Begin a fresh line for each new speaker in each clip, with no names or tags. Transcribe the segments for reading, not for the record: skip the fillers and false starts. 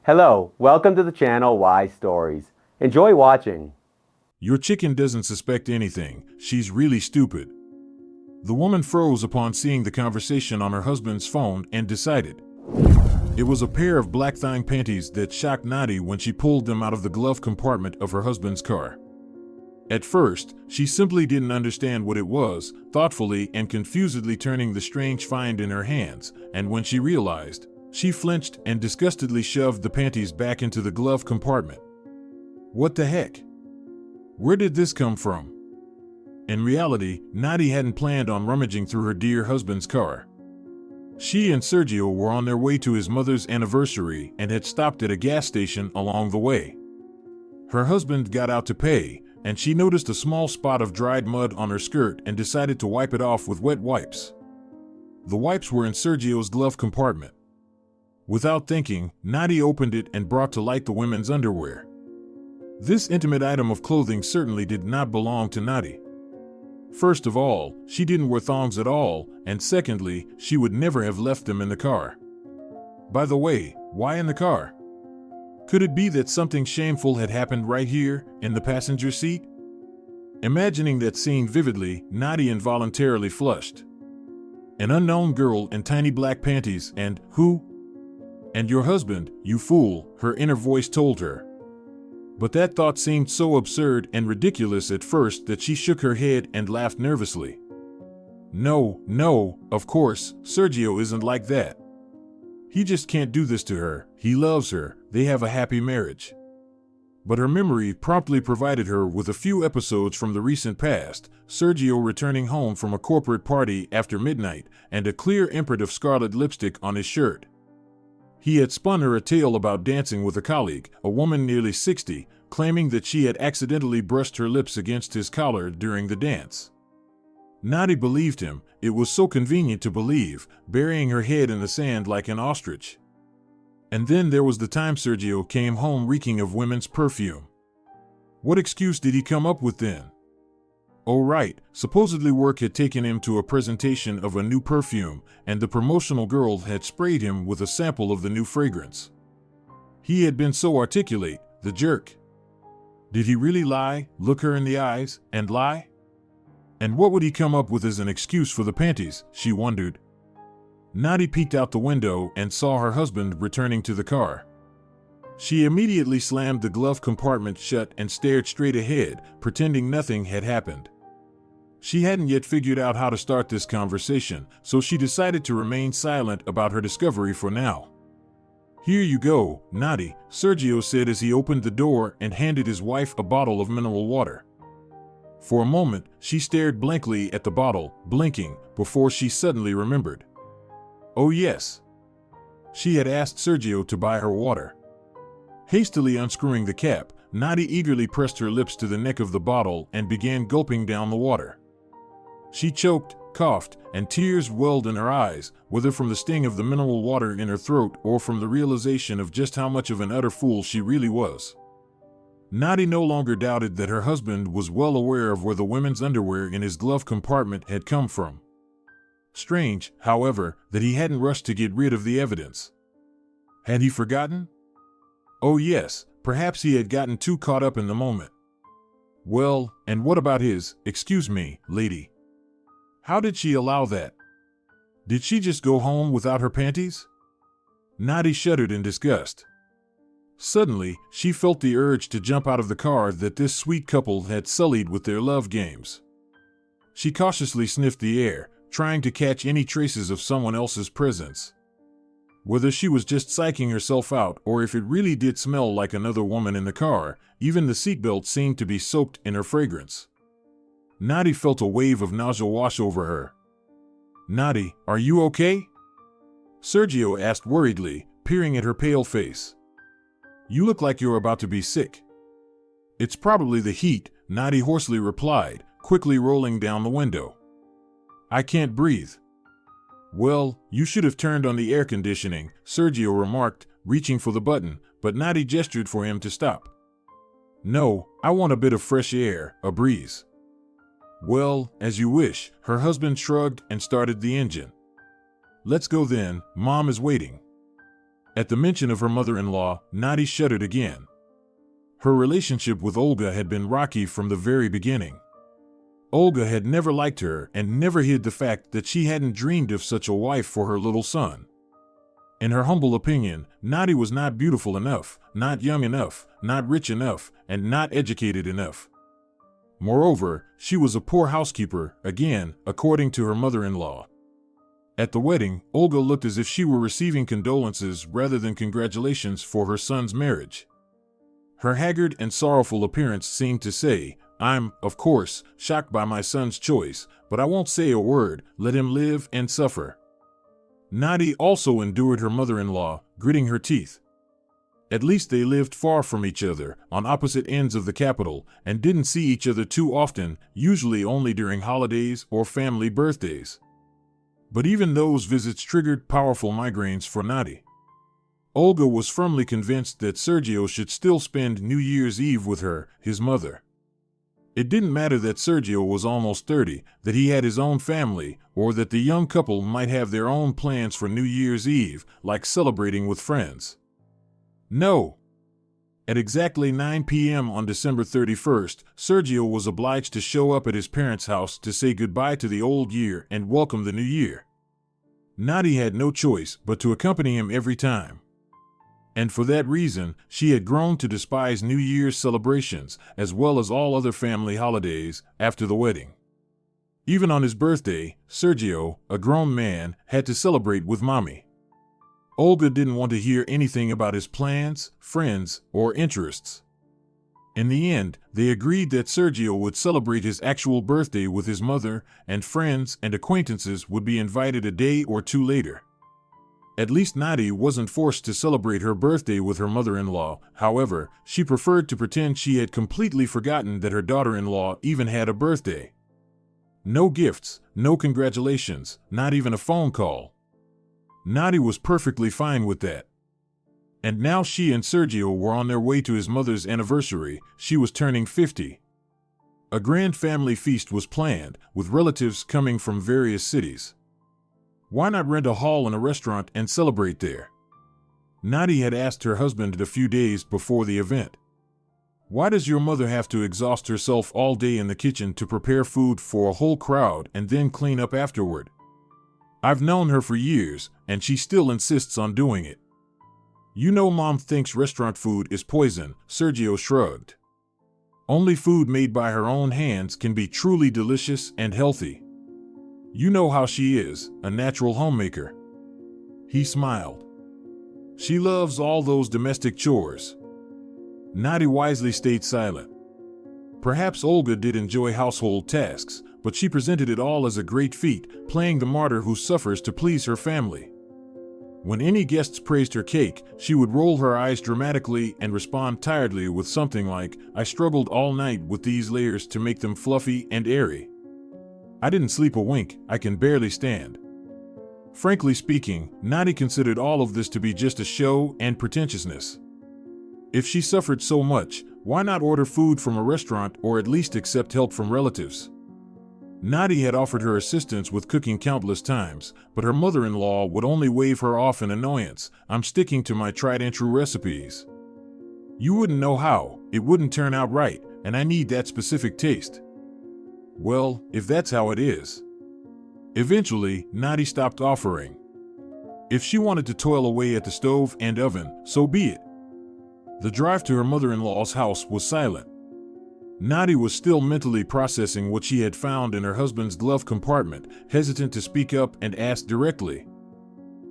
Hello, welcome to the channel Why Stories. Enjoy watching.
Your chicken doesn't suspect anything. She's really stupid. The woman froze upon seeing the conversation on her husband's phone and decided. It was a pair of black thong panties that shocked Nadi when she pulled them out of the glove compartment of her husband's car. At first, she simply didn't understand what it was, thoughtfully and confusedly turning the strange find in her hands, and when she realized, she flinched and disgustedly shoved the panties back into the glove compartment. What the heck? Where did this come from? In reality, Nadi hadn't planned on rummaging through her dear husband's car. She and Sergio were on their way to his mother's anniversary and had stopped at a gas station along the way. Her husband got out to pay, and she noticed a small spot of dried mud on her skirt and decided to wipe it off with wet wipes. The wipes were in Sergio's glove compartment. Without thinking, Nadi opened it and brought to light the women's underwear. This intimate item of clothing certainly did not belong to Nadi. First of all, she didn't wear thongs at all, and secondly, she would never have left them in the car. By the way, why in the car? Could it be that something shameful had happened right here, in the passenger seat? Imagining that scene vividly, Nadi involuntarily flushed. An unknown girl in tiny black panties and, who? And your husband, you fool, her inner voice told her. But that thought seemed so absurd and ridiculous at first that she shook her head and laughed nervously. No, of course, Sergio isn't like that. He just can't do this to her. He loves her. They have a happy marriage. But her memory promptly provided her with a few episodes from the recent past, Sergio returning home from a corporate party after midnight and a clear imprint of scarlet lipstick on his shirt. He had spun her a tale about dancing with a colleague, a woman nearly 60, claiming that she had accidentally brushed her lips against his collar during the dance. Nadi believed him. It was so convenient to believe, burying her head in the sand like an ostrich. And then there was the time Sergio came home reeking of women's perfume. What excuse did he come up with then? Oh right, supposedly work had taken him to a presentation of a new perfume, and the promotional girl had sprayed him with a sample of the new fragrance. He had been so articulate, the jerk. Did he really lie, look her in the eyes, and lie? And what would he come up with as an excuse for the panties, she wondered. Nadi peeked out the window and saw her husband returning to the car. She immediately slammed the glove compartment shut and stared straight ahead, pretending nothing had happened. She hadn't yet figured out how to start this conversation, so she decided to remain silent about her discovery for now. Here you go, Nadi, Sergio said as he opened the door and handed his wife a bottle of mineral water. For a moment, she stared blankly at the bottle, blinking, before she suddenly remembered. Oh yes. She had asked Sergio to buy her water. Hastily unscrewing the cap, Nadi eagerly pressed her lips to the neck of the bottle and began gulping down the water. She choked, coughed, and tears welled in her eyes, whether from the sting of the mineral water in her throat or from the realization of just how much of an utter fool she really was. Nadi no longer doubted that her husband was well aware of where the women's underwear in his glove compartment had come from. Strange, however, that he hadn't rushed to get rid of the evidence. Had he forgotten? Oh yes, perhaps he had gotten too caught up in the moment. Well, and what about excuse me, lady? How did she allow that? Did she just go home without her panties? Nadi shuddered in disgust. Suddenly, she felt the urge to jump out of the car that this sweet couple had sullied with their love games. She cautiously sniffed the air, trying to catch any traces of someone else's presence. Whether she was just psyching herself out or if it really did smell like another woman in the car, even the seatbelt seemed to be soaked in her fragrance. Nadi felt a wave of nausea wash over her. Nadi, are you okay? Sergio asked worriedly, peering at her pale face. You look like you're about to be sick. It's probably the heat, Nadi hoarsely replied, quickly rolling down the window. I can't breathe. Well, you should have turned on the air conditioning, Sergio remarked, reaching for the button, but Nadi gestured for him to stop. No, I want a bit of fresh air, a breeze. Well, as you wish, her husband shrugged and started the engine. Let's go then, Mom is waiting. At the mention of her mother-in-law, Nadi shuddered again. Her relationship with Olga had been rocky from the very beginning. Olga had never liked her and never hid the fact that she hadn't dreamed of such a wife for her little son. In her humble opinion, Nadi was not beautiful enough, not young enough, not rich enough, and not educated enough. Moreover, she was a poor housekeeper, again, according to her mother-in-law. At the wedding, Olga looked as if she were receiving condolences rather than congratulations for her son's marriage. Her haggard and sorrowful appearance seemed to say, "I'm, of course, shocked by my son's choice, but I won't say a word, let him live and suffer." Nadi also endured her mother-in-law, gritting her teeth. At least they lived far from each other, on opposite ends of the capital, and didn't see each other too often, usually only during holidays or family birthdays. But even those visits triggered powerful migraines for Nadi. Olga was firmly convinced that Sergio should still spend New Year's Eve with her, his mother. It didn't matter that Sergio was almost 30, that he had his own family, or that the young couple might have their own plans for New Year's Eve, like celebrating with friends. No. At exactly 9 p.m. on December 31st, Sergio was obliged to show up at his parents' house to say goodbye to the old year and welcome the new year. Nadi had no choice but to accompany him every time. And for that reason, she had grown to despise New Year's celebrations, as well as all other family holidays, after the wedding. Even on his birthday, Sergio, a grown man, had to celebrate with Mommy. Olga didn't want to hear anything about his plans, friends, or interests. In the end, they agreed that Sergio would celebrate his actual birthday with his mother, and friends and acquaintances would be invited a day or two later. At least Nadi wasn't forced to celebrate her birthday with her mother-in-law. However, she preferred to pretend she had completely forgotten that her daughter-in-law even had a birthday. No gifts, no congratulations, not even a phone call. Nadi was perfectly fine with that. And now she and Sergio were on their way to his mother's anniversary. She was turning 50. A grand family feast was planned, with relatives coming from various cities. Why not rent a hall in a restaurant and celebrate there? Nadi had asked her husband a few days before the event. Why does your mother have to exhaust herself all day in the kitchen to prepare food for a whole crowd and then clean up afterward? I've known her for years, and she still insists on doing it. You know Mom thinks restaurant food is poison, Sergio shrugged. Only food made by her own hands can be truly delicious and healthy. You know how she is, a natural homemaker. He smiled. She loves all those domestic chores. Nadi wisely stayed silent. Perhaps Olga did enjoy household tasks, but she presented it all as a great feat, playing the martyr who suffers to please her family. When any guests praised her cake, she would roll her eyes dramatically and respond tiredly with something like, "I struggled all night with these layers to make them fluffy and airy. I didn't sleep a wink, I can barely stand." Frankly speaking, Nadi considered all of this to be just a show and pretentiousness. If she suffered so much, why not order food from a restaurant or at least accept help from relatives? Nadi had offered her assistance with cooking countless times, but her mother-in-law would only wave her off in annoyance. "I'm sticking to my tried-and-true recipes. You wouldn't know how, it wouldn't turn out right, and I need that specific taste." Well, if that's how it is. Eventually, Nadi stopped offering. If she wanted to toil away at the stove and oven, so be it. The drive to her mother-in-law's house was silent. Nadi was still mentally processing what she had found in her husband's glove compartment, hesitant to speak up and ask directly.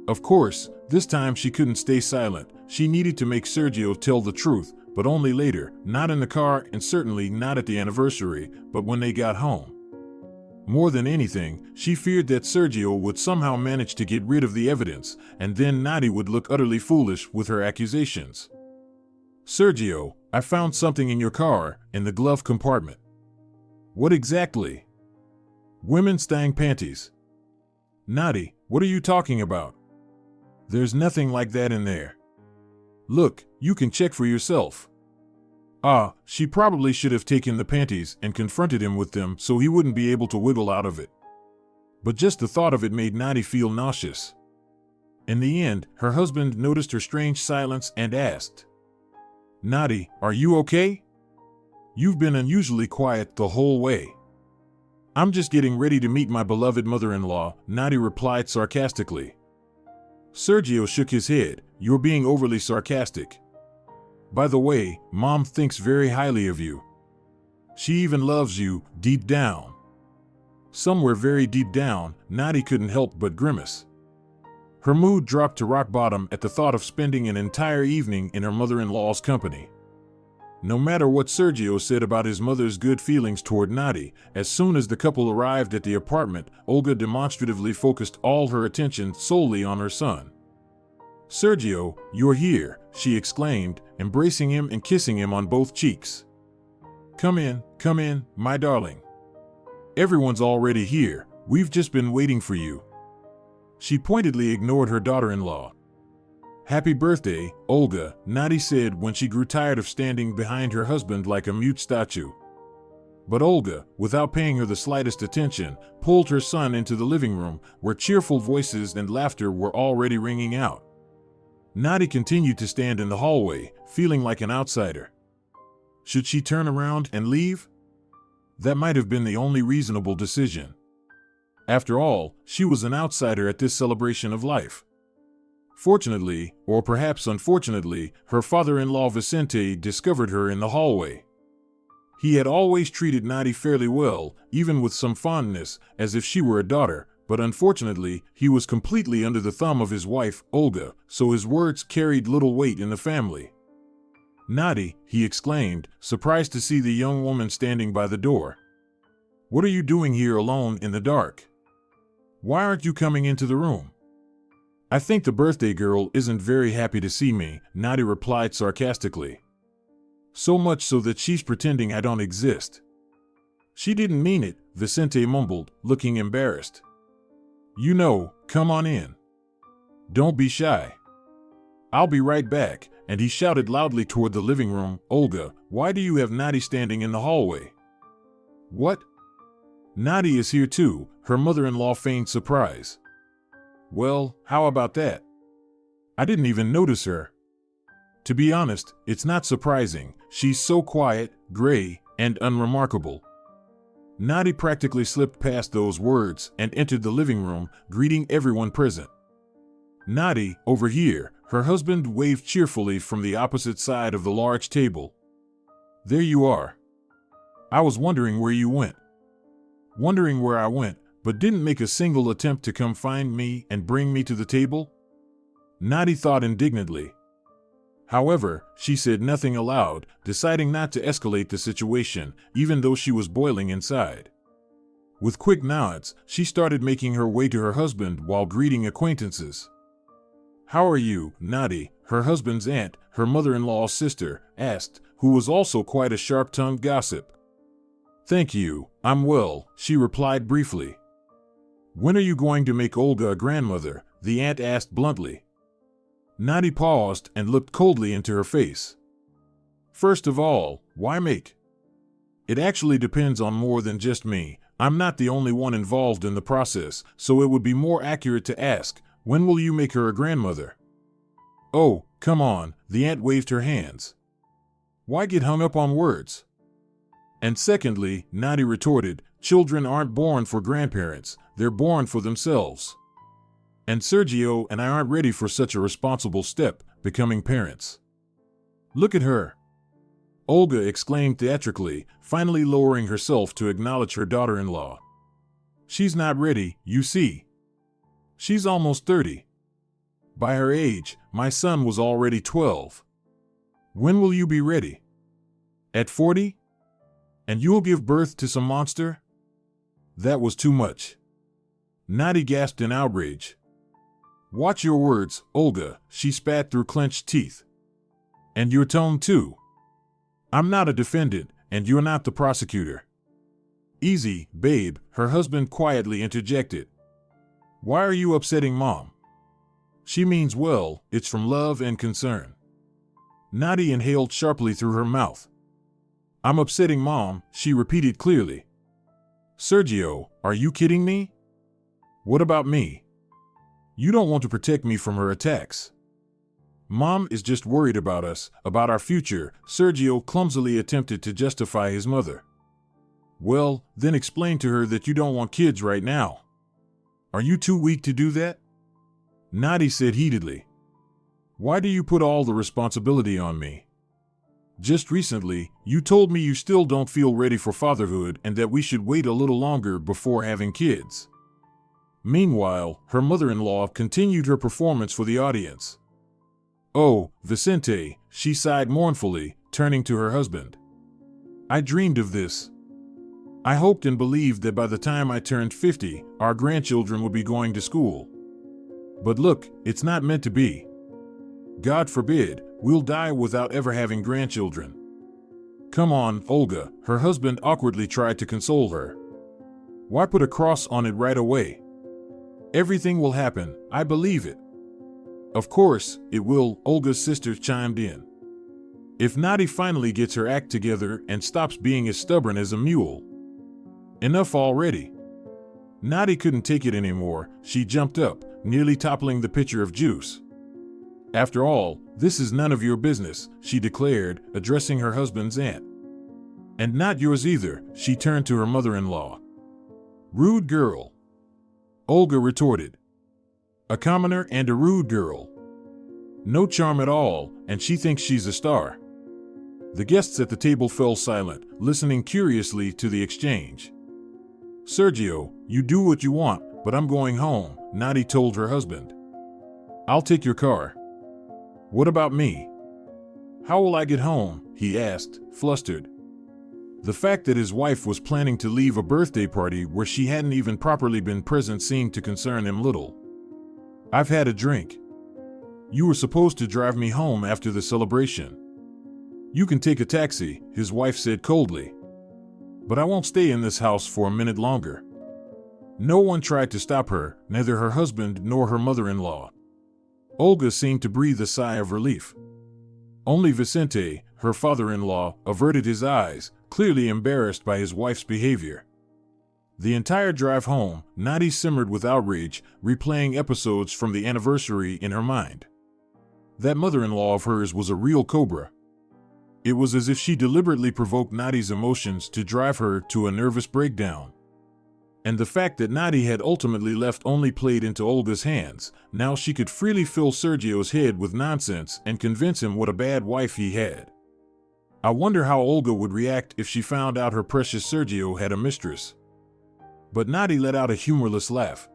Of course, this time she couldn't stay silent. She needed to make Sergio tell the truth, but only later, not in the car and certainly not at the anniversary, but when they got home. More than anything, she feared that Sergio would somehow manage to get rid of the evidence, and then Nadi would look utterly foolish with her accusations. "Sergio, I found something in your car, in the glove compartment." "What exactly?" "Women's thang panties." "Nadi, what are you talking about?" "There's nothing like that in there." "Look, you can check for yourself." She probably should have taken the panties and confronted him with them so he wouldn't be able to wiggle out of it. But just the thought of it made Nadi feel nauseous. In the end, her husband noticed her strange silence and asked, "Nadi, are you okay? You've been unusually quiet the whole way." "I'm just getting ready to meet my beloved mother-in-law," Nadi replied sarcastically. Sergio shook his head. "You're being overly sarcastic. By the way, Mom thinks very highly of you. She even loves you, deep down." Somewhere very deep down, Nadi couldn't help but grimace. Her mood dropped to rock bottom at the thought of spending an entire evening in her mother-in-law's company. No matter what Sergio said about his mother's good feelings toward Nadi, as soon as the couple arrived at the apartment, Olga demonstratively focused all her attention solely on her son. "Sergio, you're here," she exclaimed, embracing him and kissing him on both cheeks. Come in, my darling. Everyone's already here. We've just been waiting for you." She pointedly ignored her daughter-in-law. "Happy birthday, Olga," Nadi said when she grew tired of standing behind her husband like a mute statue. But Olga, without paying her the slightest attention, pulled her son into the living room, where cheerful voices and laughter were already ringing out. Nadi continued to stand in the hallway, feeling like an outsider. Should she turn around and leave? That might have been the only reasonable decision. After all, she was an outsider at this celebration of life. Fortunately, or perhaps unfortunately, her father-in-law Vicente discovered her in the hallway. He had always treated Nadi fairly well, even with some fondness, as if she were a daughter, but unfortunately, he was completely under the thumb of his wife, Olga, so his words carried little weight in the family. "Nadi," he exclaimed, surprised to see the young woman standing by the door. "What are you doing here alone in the dark? Why aren't you coming into the room?" "I think the birthday girl isn't very happy to see me," Nadi replied sarcastically. "So much so that she's pretending I don't exist." "She didn't mean it," Vicente mumbled, looking embarrassed. "You know, come on in. Don't be shy. I'll be right back," and he shouted loudly toward the living room. "Olga, why do you have Nadi standing in the hallway?" "What? Nadi is here too," her mother-in-law feigned surprise. "Well, how about that? I didn't even notice her." To be honest, it's not surprising. She's so quiet, gray, and unremarkable. Nadi practically slipped past those words and entered the living room, greeting everyone present. "Nadi, over here," her husband waved cheerfully from the opposite side of the large table. "There you are. I was wondering where you went." "Wondering where I went, but didn't make a single attempt to come find me and bring me to the table?" Nadi thought indignantly. However, she said nothing aloud, deciding not to escalate the situation, even though she was boiling inside. With quick nods, she started making her way to her husband while greeting acquaintances. "How are you, Nadi?" her husband's aunt, her mother-in-law's sister, asked, who was also quite a sharp-tongued gossip. "Thank you, I'm well," she replied briefly. "When are you going to make Olga a grandmother?" the aunt asked bluntly. Nadi paused and looked coldly into her face. "First of all, why make? It actually depends on more than just me. I'm not the only one involved in the process, so it would be more accurate to ask, when will you make her a grandmother?" "Oh, come on," the aunt waved her hands. "Why get hung up on words?" "And secondly," Nadi retorted, "children aren't born for grandparents, they're born for themselves. And Sergio and I aren't ready for such a responsible step, becoming parents." "Look at her!" Olga exclaimed theatrically, finally lowering herself to acknowledge her daughter-in-law. "She's not ready, you see. She's almost 30. By her age, my son was already 12. When will you be ready? At 40? And you'll give birth to some monster?" That was too much. Nadi gasped in outrage. "Watch your words, Olga," she spat through clenched teeth. "And your tone, too. I'm not a defendant, and you're not the prosecutor." "Easy, babe," her husband quietly interjected. "Why are you upsetting Mom? She means well, it's from love and concern." Nadi inhaled sharply through her mouth. "I'm upsetting Mom," she repeated clearly. "Sergio, are you kidding me? What about me? You don't want to protect me from her attacks. Mom is just worried about us, about our future, Sergio clumsily attempted to justify his mother. Well, then explain to her that you don't want kids right now. Are you too weak to do that? Nadi said heatedly. Why do you put all the responsibility on me? Just recently, you told me you still don't feel ready for fatherhood and that we should wait a little longer before having kids. Meanwhile, her mother-in-law continued her performance for the audience. Oh, Vicente, she sighed mournfully, turning to her husband. I dreamed of this. I hoped and believed that by the time I turned 50, our grandchildren would be going to school. But look, it's not meant to be. God forbid, we'll die without ever having grandchildren. Come on, Olga, her husband awkwardly tried to console her. Why put a cross on it right away? Everything will happen, I believe it. Of course, it will, Olga's sister chimed in. If Nadi finally gets her act together and stops being as stubborn as a mule. Enough already. Nadi couldn't take it anymore. She jumped up, nearly toppling the pitcher of juice. After all, this is none of your business, she declared, addressing her husband's aunt. And not yours either, she turned to her mother-in-law. Rude girl. Olga retorted. A commoner and a rude girl. No charm at all, and she thinks she's a star. The guests at the table fell silent, listening curiously to the exchange. Sergio, you do what you want, but I'm going home, Nadi told her husband. I'll take your car. What about me? How will I get home? He asked, flustered. The fact that his wife was planning to leave a birthday party where she hadn't even properly been present seemed to concern him little. I've had a drink. You were supposed to drive me home after the celebration. You can take a taxi, his wife said coldly. But I won't stay in this house for a minute longer. No one tried to stop her, neither her husband nor her mother-in-law. Olga seemed to breathe a sigh of relief. Only Vicente, her father-in-law, averted his eyes, clearly embarrassed by his wife's behavior. The entire drive home, Nadi simmered with outrage, replaying episodes from the anniversary in her mind. That mother-in-law of hers was a real cobra. It was as if she deliberately provoked Nadi's emotions to drive her to a nervous breakdown. And the fact that Nadi had ultimately left only played into Olga's hands. Now she could freely fill Sergio's head with nonsense and convince him what a bad wife he had. I wonder how Olga would react if she found out her precious Sergio had a mistress. But Nadi let out a humorless laugh.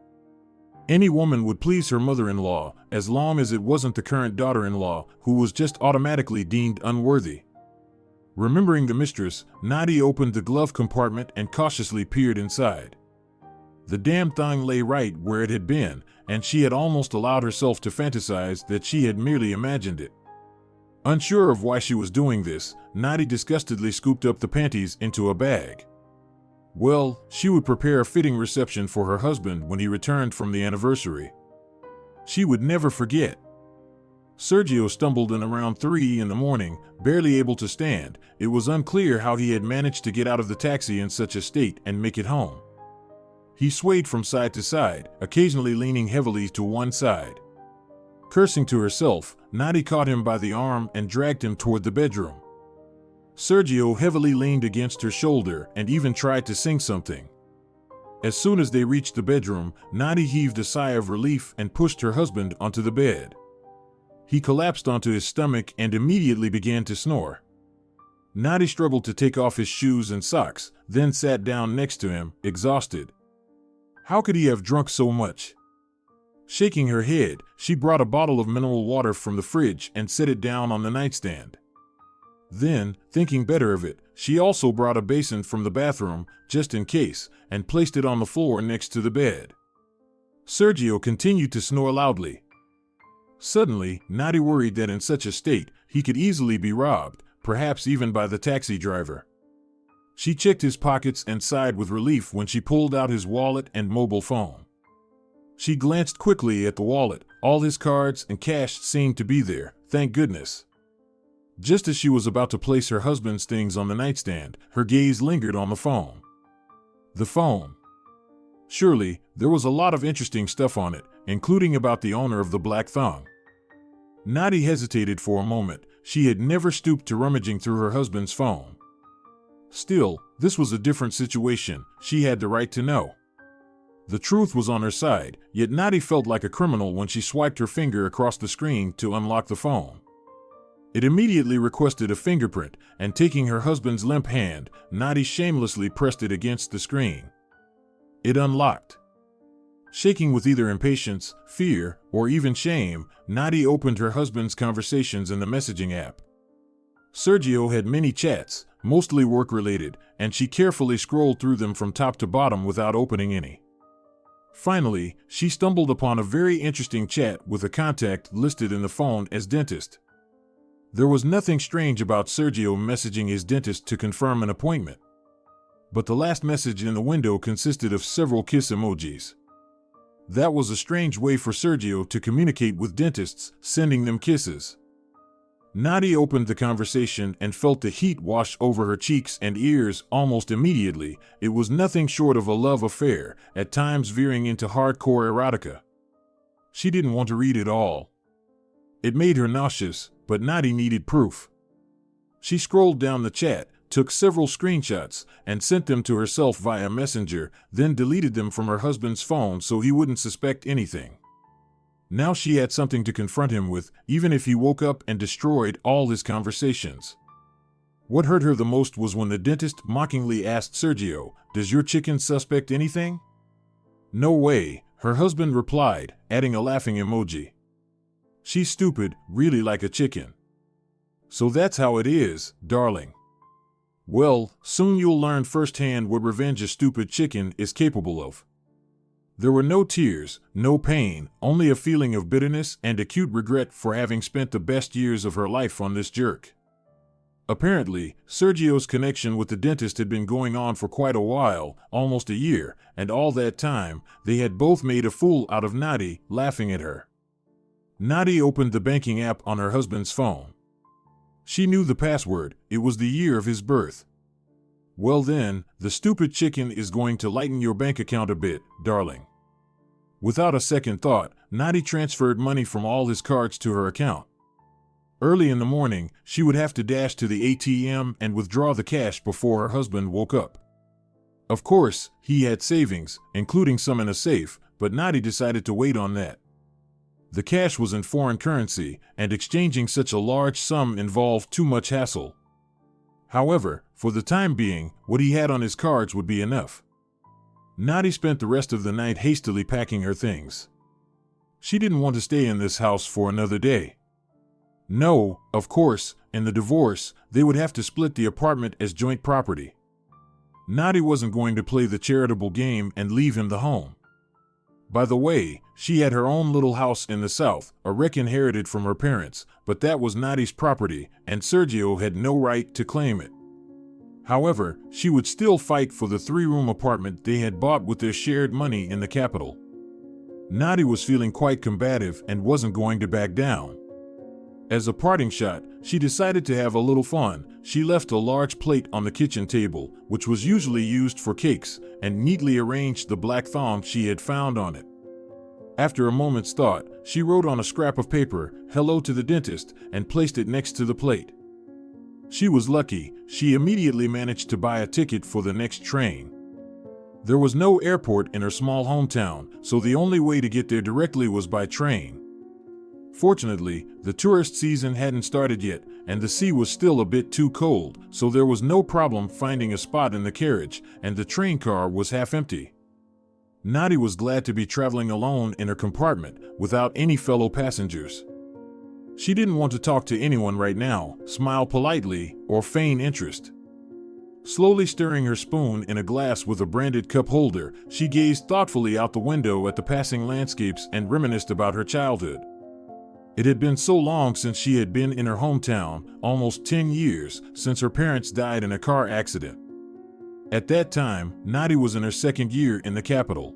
Any woman would please her mother-in-law, as long as it wasn't the current daughter-in-law, who was just automatically deemed unworthy. Remembering the mistress, Nadi opened the glove compartment and cautiously peered inside. The damn thing lay right where it had been, and she had almost allowed herself to fantasize that she had merely imagined it. Unsure of why she was doing this, Nadi disgustedly scooped up the panties into a bag. Well, she would prepare a fitting reception for her husband when he returned from the anniversary. She would never forget. Sergio stumbled in around 3 a.m, barely able to stand. It was unclear how he had managed to get out of the taxi in such a state and make it home. He swayed from side to side, occasionally leaning heavily to one side. Cursing to herself, Nadi caught him by the arm and dragged him toward the bedroom. Sergio heavily leaned against her shoulder and even tried to sing something. As soon as they reached the bedroom, Nadi heaved a sigh of relief and pushed her husband onto the bed. He collapsed onto his stomach and immediately began to snore. Nadi struggled to take off his shoes and socks, then sat down next to him, exhausted. How could he have drunk so much? Shaking her head, she brought a bottle of mineral water from the fridge and set it down on the nightstand. Then, thinking better of it, she also brought a basin from the bathroom, just in case, and placed it on the floor next to the bed. Sergio continued to snore loudly. Suddenly, Nadi worried that in such a state, he could easily be robbed, perhaps even by the taxi driver. She checked his pockets and sighed with relief when she pulled out his wallet and mobile phone. She glanced quickly at the wallet. All his cards and cash seemed to be there, thank goodness. Just as she was about to place her husband's things on the nightstand, her gaze lingered on the phone. The phone. Surely, there was a lot of interesting stuff on it, including about the owner of the black thong. Nadi hesitated for a moment. She had never stooped to rummaging through her husband's phone. Still, this was a different situation. She had the right to know. The truth was on her side, yet Nadi felt like a criminal when she swiped her finger across the screen to unlock the phone. It immediately requested a fingerprint, and taking her husband's limp hand, Nadi shamelessly pressed it against the screen. It unlocked. Shaking with either impatience, fear, or even shame, Nadi opened her husband's conversations in the messaging app. Sergio had many chats, mostly work-related, and she carefully scrolled through them from top to bottom without opening any. Finally, she stumbled upon a very interesting chat with a contact listed in the phone as dentist. There was nothing strange about Sergio messaging his dentist to confirm an appointment. But the last message in the window consisted of several kiss emojis. That was a strange way for Sergio to communicate with dentists, sending them kisses. Nadi opened the conversation and felt the heat wash over her cheeks and ears almost immediately. It was nothing short of a love affair, at times veering into hardcore erotica. She didn't want to read it all. It made her nauseous, but Nadi needed proof. She scrolled down the chat, took several screenshots, and sent them to herself via Messenger, then deleted them from her husband's phone so he wouldn't suspect anything. Now she had something to confront him with, even if he woke up and destroyed all his conversations. What hurt her the most was when the dentist mockingly asked Sergio, "Does your chicken suspect anything?" "No way," her husband replied, adding a laughing emoji. "She's stupid, really like a chicken." "So that's how it is, darling." Well, soon you'll learn firsthand what revenge a stupid chicken is capable of. There were no tears, no pain, only a feeling of bitterness and acute regret for having spent the best years of her life on this jerk. Apparently, Sergio's connection with the dentist had been going on for quite a while, almost a year, and all that time, they had both made a fool out of Nadi, laughing at her. Nadi opened the banking app on her husband's phone. She knew the password. It was the year of his birth. "Well then, the stupid chicken is going to lighten your bank account a bit, darling." Without a second thought, Nadi transferred money from all his cards to her account. Early in the morning, she would have to dash to the ATM and withdraw the cash before her husband woke up. Of course, he had savings, including some in a safe, but Nadi decided to wait on that. The cash was in foreign currency, and exchanging such a large sum involved too much hassle. However, for the time being, what he had on his cards would be enough. Nadi spent the rest of the night hastily packing her things. She didn't want to stay in this house for another day. No, of course, in the divorce, they would have to split the apartment as joint property. Nadi wasn't going to play the charitable game and leave him the home. By the way, she had her own little house in the south, a wreck inherited from her parents, but that was Nadi's property, and Sergio had no right to claim it. However, she would still fight for the 3-room apartment they had bought with their shared money in the capital. Nadi was feeling quite combative and wasn't going to back down. As a parting shot, she decided to have a little fun. She left a large plate on the kitchen table, which was usually used for cakes, and neatly arranged the black thong she had found on it. After a moment's thought, she wrote on a scrap of paper, "Hello to the dentist," and placed it next to the plate. She was lucky. She immediately managed to buy a ticket for the next train. There was no airport in her small hometown, so the only way to get there directly was by train. Fortunately, the tourist season hadn't started yet, and the sea was still a bit too cold, so there was no problem finding a spot in the carriage, and the train car was half empty. Nadi was glad to be traveling alone in her compartment, without any fellow passengers. She didn't want to talk to anyone right now, smile politely, or feign interest. Slowly stirring her spoon in a glass with a branded cup holder, she gazed thoughtfully out the window at the passing landscapes and reminisced about her childhood. It had been so long since she had been in her hometown, almost 10 years, since her parents died in a car accident. At that time, Nadi was in her second year in the capital.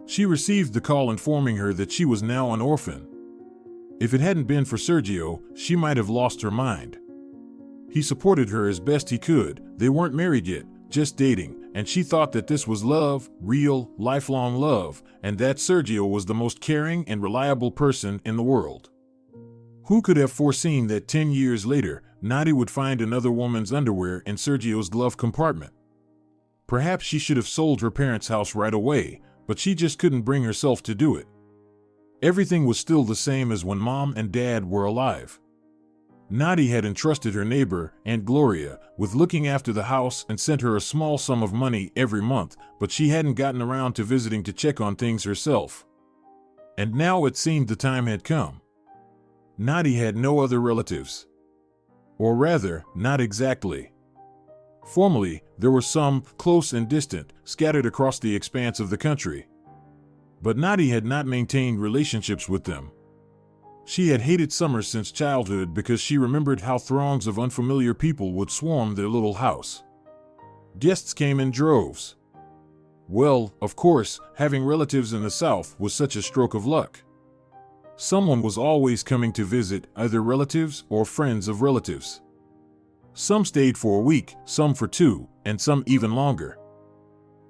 She received the call informing her that she was now an orphan. If it hadn't been for Sergio, she might have lost her mind. He supported her as best he could. They weren't married yet, just dating, and she thought that this was love, real, lifelong love, and that Sergio was the most caring and reliable person in the world. Who could have foreseen that 10 years later, Nadi would find another woman's underwear in Sergio's glove compartment? Perhaps she should have sold her parents' house right away, but she just couldn't bring herself to do it. Everything was still the same as when Mom and Dad were alive. Nadi had entrusted her neighbor, Aunt Gloria, with looking after the house and sent her a small sum of money every month, but she hadn't gotten around to visiting to check on things herself. And now it seemed the time had come. Nadi had no other relatives. Or rather, not exactly. Formerly, there were some, close and distant, scattered across the expanse of the country. But Nadi had not maintained relationships with them. She had hated summers since childhood because she remembered how throngs of unfamiliar people would swarm their little house. Guests came in droves. Well, of course, having relatives in the South was such a stroke of luck. Someone was always coming to visit, either relatives or friends of relatives. Some stayed for a week, some for 2, and some even longer.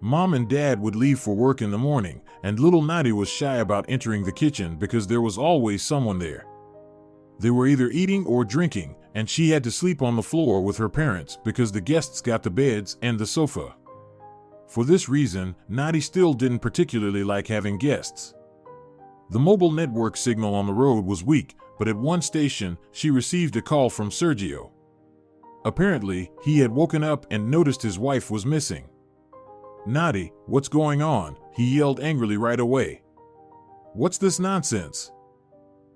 Mom and Dad would leave for work in the morning, and little Nadi was shy about entering the kitchen because there was always someone there. They were either eating or drinking, and she had to sleep on the floor with her parents because the guests got the beds and the sofa. For this reason, Nadi still didn't particularly like having guests. The mobile network signal on the road was weak, but at one station, she received a call from Sergio. Apparently, he had woken up and noticed his wife was missing. "Nadi, what's going on?" he yelled angrily right away. "What's this nonsense?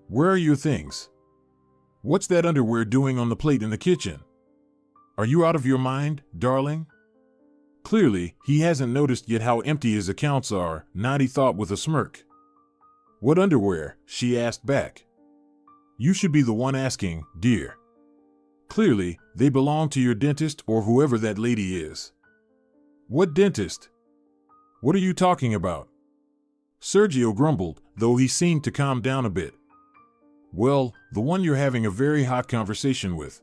Where are your things? What's that underwear doing on the plate in the kitchen? Are you out of your mind, darling?" Clearly, he hasn't noticed yet how empty his accounts are, Nadi thought with a smirk. "What underwear?" she asked back. "You should be the one asking, dear. Clearly, they belong to your dentist or whoever that lady is." "What dentist? What are you talking about?" Sergio grumbled, though he seemed to calm down a bit. "Well, the one you're having a very hot conversation with.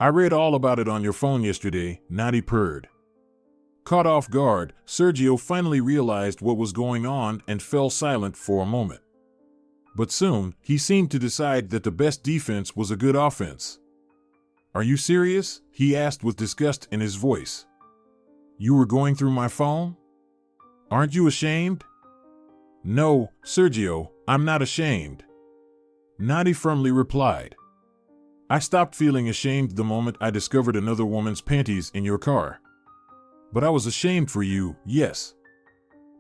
I read all about it on your phone yesterday," Nadi purred. Caught off guard, Sergio finally realized what was going on and fell silent for a moment. But soon, he seemed to decide that the best defense was a good offense. "Are you serious?" he asked with disgust in his voice. "You were going through my phone? Aren't you ashamed?" "No, Sergio, I'm not ashamed," Nadi firmly replied. "I stopped feeling ashamed the moment I discovered another woman's panties in your car. But I was ashamed for you, yes.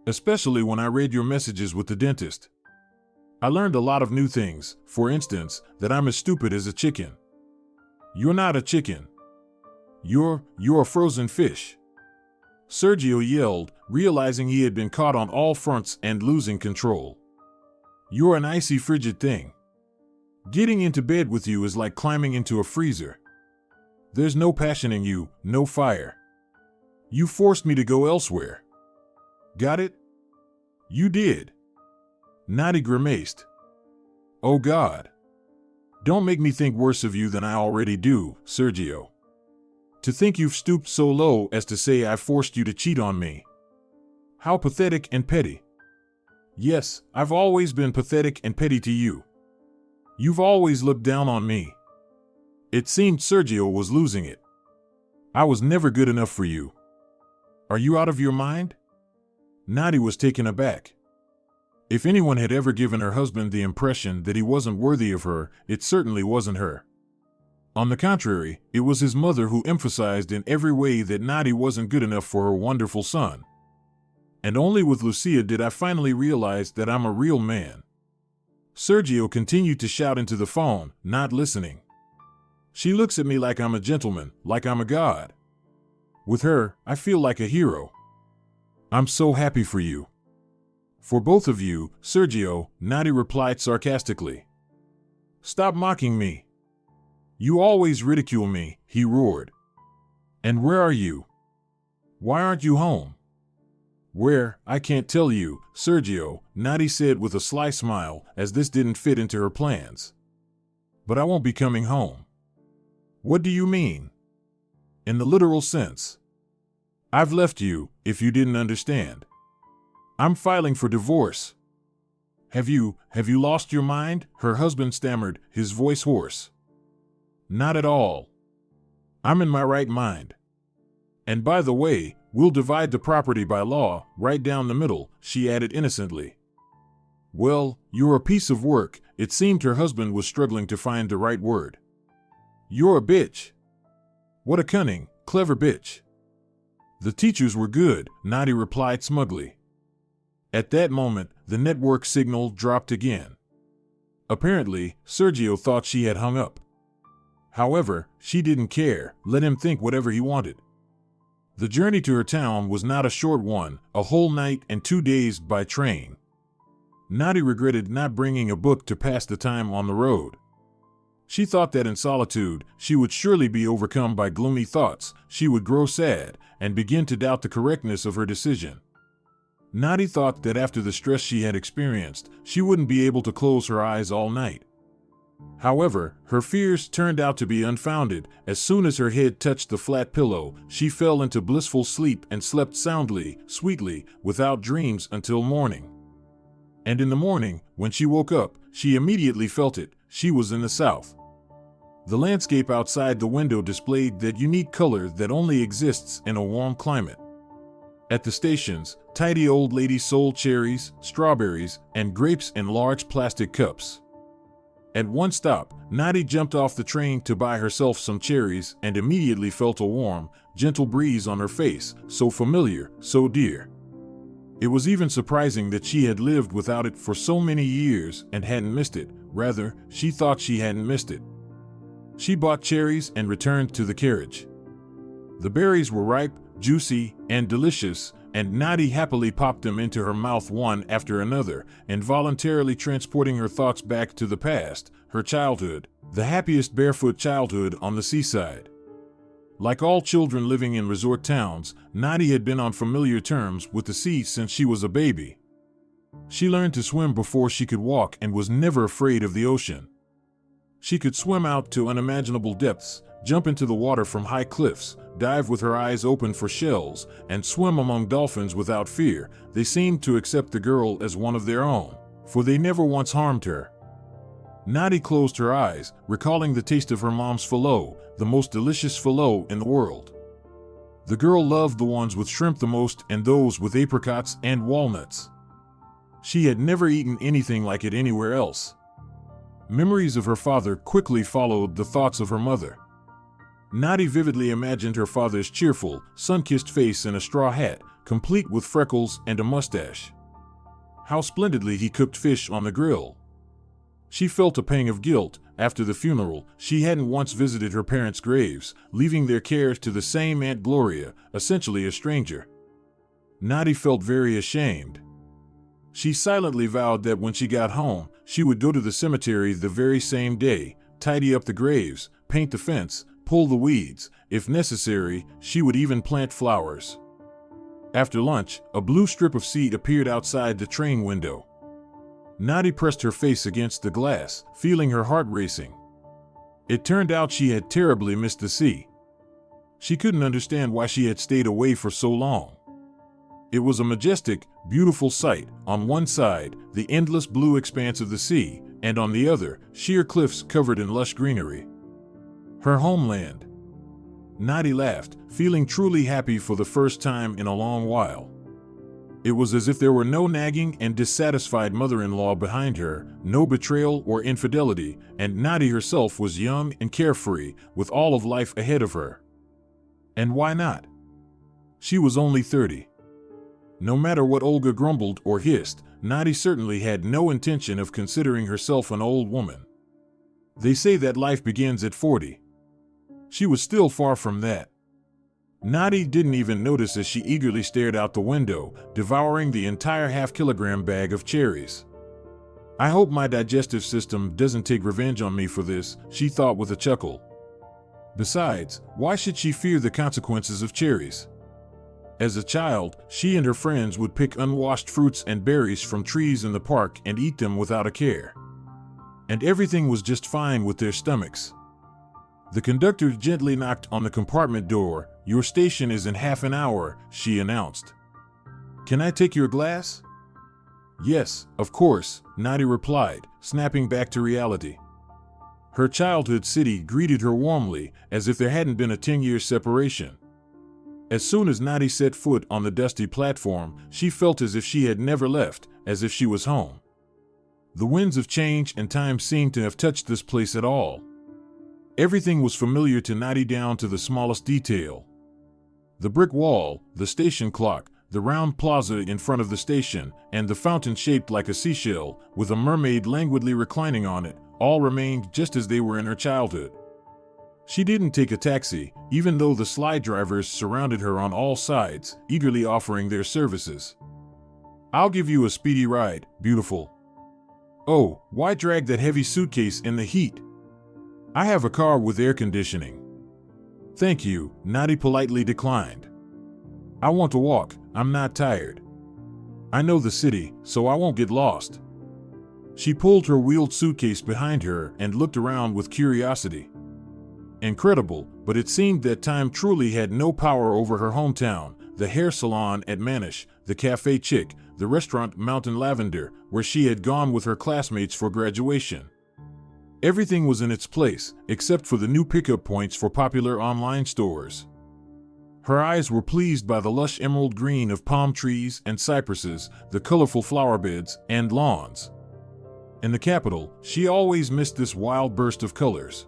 Especially when I read your messages with the dentist. I learned a lot of new things, for instance, that I'm as stupid as a chicken." "You're not a chicken. You're a frozen fish," Sergio yelled, realizing he had been caught on all fronts and losing control. "You're an icy, frigid thing. Getting into bed with you is like climbing into a freezer. There's no passion in you, no fire. You forced me to go elsewhere. Got it? You did." Nadi grimaced. "Oh God. Don't make me think worse of you than I already do, Sergio. To think you've stooped so low as to say I forced you to cheat on me. How pathetic and petty. Yes, I've always been pathetic and petty to you. You've always looked down on me." It seemed Sergio was losing it. "I was never good enough for you. Are you out of your mind?" Nadi was taken aback. If anyone had ever given her husband the impression that he wasn't worthy of her, it certainly wasn't her. On the contrary, it was his mother who emphasized in every way that Nadi wasn't good enough for her wonderful son. And only with Lucia did I finally realize that I'm a real man. Sergio continued to shout into the phone, not listening. "She looks at me like I'm a gentleman, like I'm a god. With her, I feel like a hero. I'm so happy for you." "For both of you, Sergio," Nadi replied sarcastically. "Stop mocking me. You always ridicule me," he roared. "And where are you? Why aren't you home?" "Where, I can't tell you, Sergio," Nadi said with a sly smile, as this didn't fit into her plans. "But I won't be coming home." "What do you mean?" "In the literal sense. I've left you, if you didn't understand. I'm filing for divorce. Have you lost your mind? Her husband stammered, his voice hoarse. Not at all. I'm in my right mind. And by the way, we'll divide the property by law, right down the middle, she added innocently. Well, you're a piece of work. It seemed her husband was struggling to find the right word. You're a bitch. What a cunning, clever bitch. The teachers were good, Nadi replied smugly. At that moment, the network signal dropped again. Apparently, Sergio thought she had hung up. However, she didn't care, let him think whatever he wanted. The journey to her town was not a short one, a whole night and 2 days by train. Nadi regretted not bringing a book to pass the time on the road. She thought that in solitude, she would surely be overcome by gloomy thoughts, she would grow sad, and begin to doubt the correctness of her decision. Nadi thought that after the stress she had experienced, she wouldn't be able to close her eyes all night. However, her fears turned out to be unfounded. As soon as her head touched the flat pillow, she fell into blissful sleep and slept soundly, sweetly, without dreams until morning. And in the morning, when she woke up, she immediately felt it. She was in the south. The landscape outside the window displayed that unique color that only exists in a warm climate. At the stations, tidy old ladies sold cherries, strawberries, and grapes in large plastic cups. At one stop, Nadi jumped off the train to buy herself some cherries and immediately felt a warm, gentle breeze on her face, so familiar, so dear. It was even surprising that she had lived without it for so many years and hadn't missed it. Rather, she thought she hadn't missed it. She bought cherries and returned to the carriage. The berries were ripe, juicy, and delicious, and Nadi happily popped them into her mouth one after another, involuntarily transporting her thoughts back to the past, her childhood, the happiest barefoot childhood on the seaside. Like all children living in resort towns, Nadi had been on familiar terms with the sea since she was a baby. She learned to swim before she could walk and was never afraid of the ocean. She could swim out to unimaginable depths, jump into the water from high cliffs, dive with her eyes open for shells, and swim among dolphins without fear. They seemed to accept the girl as one of their own, for they never once harmed her. Nadi closed her eyes, recalling the taste of her mom's falot, the most delicious falot in the world. The girl loved the ones with shrimp the most and those with apricots and walnuts. She had never eaten anything like it anywhere else. Memories of her father quickly followed the thoughts of her mother. Nadi vividly imagined her father's cheerful, sun-kissed face in a straw hat, complete with freckles and a mustache. How splendidly he cooked fish on the grill. She felt a pang of guilt. After the funeral, she hadn't once visited her parents' graves, leaving their care to the same Aunt Gloria, essentially a stranger. Nadi felt very ashamed. She silently vowed that when she got home, she would go to the cemetery the very same day, tidy up the graves, paint the fence, pull the weeds. If necessary, she would even plant flowers. After lunch, a blue strip of sea appeared outside the train window. Nadi pressed her face against the glass, feeling her heart racing. It turned out she had terribly missed the sea. She couldn't understand why she had stayed away for so long. It was a majestic, beautiful sight. On one side, the endless blue expanse of the sea, and on the other, sheer cliffs covered in lush greenery. Her homeland. Nadi laughed, feeling truly happy for the first time in a long while. It was as if there were no nagging and dissatisfied mother-in-law behind her, no betrayal or infidelity, and Nadi herself was young and carefree, with all of life ahead of her. And why not? She was only 30. No matter what Olga grumbled or hissed, Nadi certainly had no intention of considering herself an old woman. They say that life begins at 40. She was still far from that. Nadi didn't even notice as she eagerly stared out the window, devouring the entire half-kilogram bag of cherries. I hope my digestive system doesn't take revenge on me for this, she thought with a chuckle. Besides, why should she fear the consequences of cherries? As a child, she and her friends would pick unwashed fruits and berries from trees in the park and eat them without a care. And everything was just fine with their stomachs. The conductor gently knocked on the compartment door, Your station is in half an hour, she announced. Can I take your glass? Yes, of course, Nadi replied, snapping back to reality. Her childhood city greeted her warmly, as if there hadn't been a 10-year separation. As soon as Nadi set foot on the dusty platform, she felt as if she had never left, as if she was home. The winds of change and time seemed to have touched this place at all. Everything was familiar to Nadi down to the smallest detail. The brick wall, the station clock, the round plaza in front of the station, and the fountain shaped like a seashell, with a mermaid languidly reclining on it, all remained just as they were in her childhood. She didn't take a taxi, even though the slide drivers surrounded her on all sides, eagerly offering their services. I'll give you a speedy ride, beautiful. Oh, why drag that heavy suitcase in the heat? I have a car with air conditioning. Thank you, Nadi politely declined. I want to walk, I'm not tired. I know the city, so I won't get lost. She pulled her wheeled suitcase behind her and looked around with curiosity. Incredible, but it seemed that time truly had no power over her hometown, the hair salon at Manish, the Cafe Chick, the restaurant Mountain Lavender, where she had gone with her classmates for graduation. Everything was in its place, except for the new pickup points for popular online stores. Her eyes were pleased by the lush emerald green of palm trees and cypresses, the colorful flower beds and lawns. In the capital, she always missed this wild burst of colors.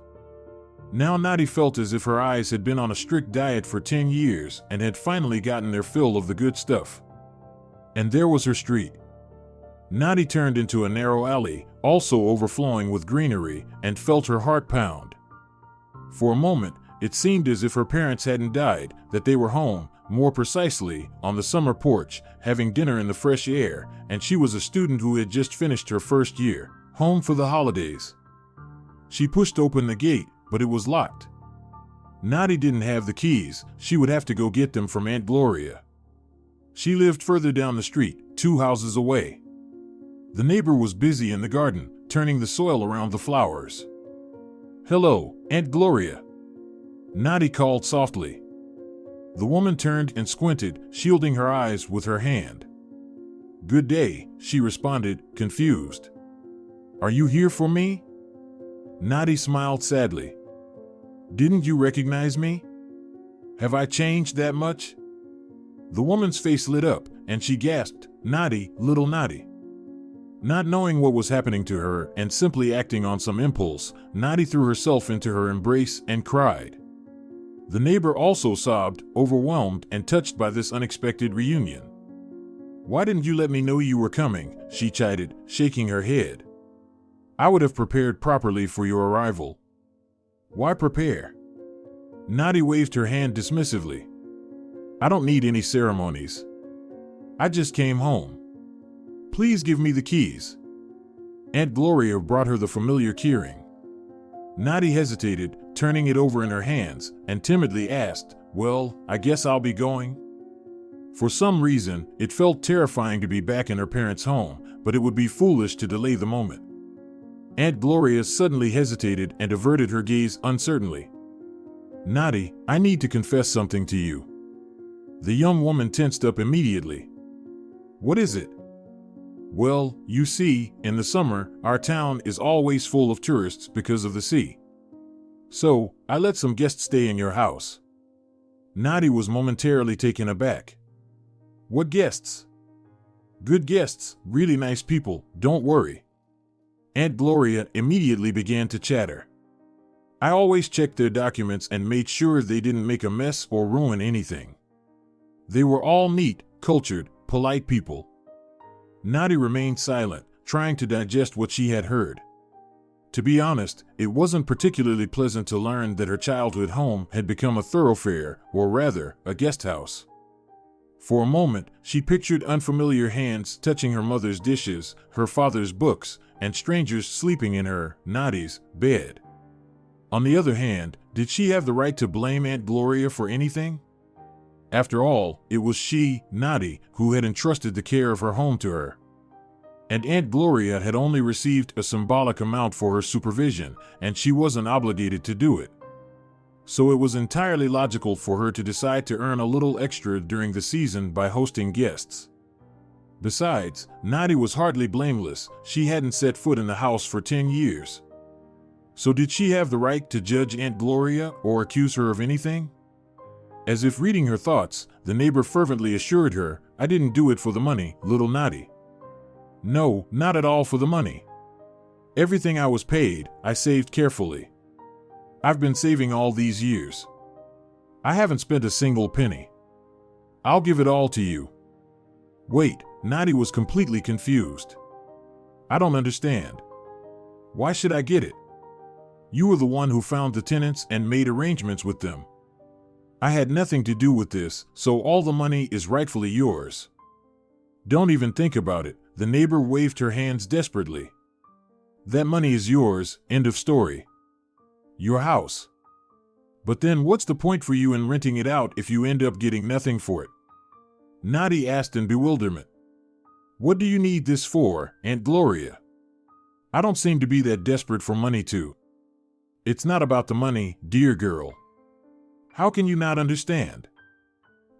Now Nadi felt as if her eyes had been on a strict diet for 10 years and had finally gotten their fill of the good stuff. And there was her street. Nadi turned into a narrow alley, also overflowing with greenery, and felt her heart pound. For a moment, it seemed as if her parents hadn't died, that they were home, more precisely, on the summer porch, having dinner in the fresh air, and she was a student who had just finished her first year, home for the holidays. She pushed open the gate, but it was locked. Nadi didn't have the keys, she would have to go get them from Aunt Gloria. She lived further down the street, 2 houses away. The neighbor was busy in the garden, turning the soil around the flowers. Hello, Aunt Gloria. Nadi called softly. The woman turned and squinted, shielding her eyes with her hand. Good day, she responded, confused. Are you here for me? Nadi smiled sadly. Didn't you recognize me? Have I changed that much? The woman's face lit up, and she gasped, Nadi, little Nadi. Not knowing what was happening to her and simply acting on some impulse, Nadi threw herself into her embrace and cried. The neighbor also sobbed, overwhelmed and touched by this unexpected reunion. Why didn't you let me know you were coming? She chided, shaking her head. I would have prepared properly for your arrival. Why prepare? Nadi waved her hand dismissively. I don't need any ceremonies. I just came home. Please give me the keys. Aunt Gloria brought her the familiar keyring. Nadi hesitated, turning it over in her hands, and timidly asked, Well, I guess I'll be going? For some reason, it felt terrifying to be back in her parents' home, but it would be foolish to delay the moment. Aunt Gloria suddenly hesitated and averted her gaze uncertainly. Nadi, I need to confess something to you. The young woman tensed up immediately. What is it? Well, you see, in the summer, our town is always full of tourists because of the sea. So, I let some guests stay in your house. Nadi was momentarily taken aback. What guests? Good guests, really nice people, don't worry. Aunt Gloria immediately began to chatter. I always checked their documents and made sure they didn't make a mess or ruin anything. They were all neat, cultured, polite people. Nadi remained silent, trying to digest what she had heard. To be honest, it wasn't particularly pleasant to learn that her childhood home had become a thoroughfare, or rather, a guest house. For a moment, she pictured unfamiliar hands touching her mother's dishes, her father's books, and strangers sleeping in her, Nadi's, bed. On the other hand, did she have the right to blame Aunt Gloria for anything? After all, it was she, Nadi, who had entrusted the care of her home to her. And Aunt Gloria had only received a symbolic amount for her supervision, and she wasn't obligated to do it. So it was entirely logical for her to decide to earn a little extra during the season by hosting guests. Besides, Nadi was hardly blameless. She hadn't set foot in the house for 10 years. So did she have the right to judge Aunt Gloria or accuse her of anything? As if reading her thoughts, the neighbor fervently assured her, "I didn't do it for the money, little Nadi. No, not at all for the money. Everything I was paid, I saved carefully. I've been saving all these years. I haven't spent a single penny. I'll give it all to you." Wait, Nadi was completely confused. "I don't understand. Why should I get it? You were the one who found the tenants and made arrangements with them. I had nothing to do with this, so all the money is rightfully yours." "Don't even think about it," the neighbor waved her hands desperately. "That money is yours, end of story. Your house. But then what's the point for you in renting it out if you end up getting nothing for it?" Nadi asked in bewilderment. "What do you need this for, Aunt Gloria? I don't seem to be that desperate for money too." "It's not about the money, dear girl. How can you not understand?"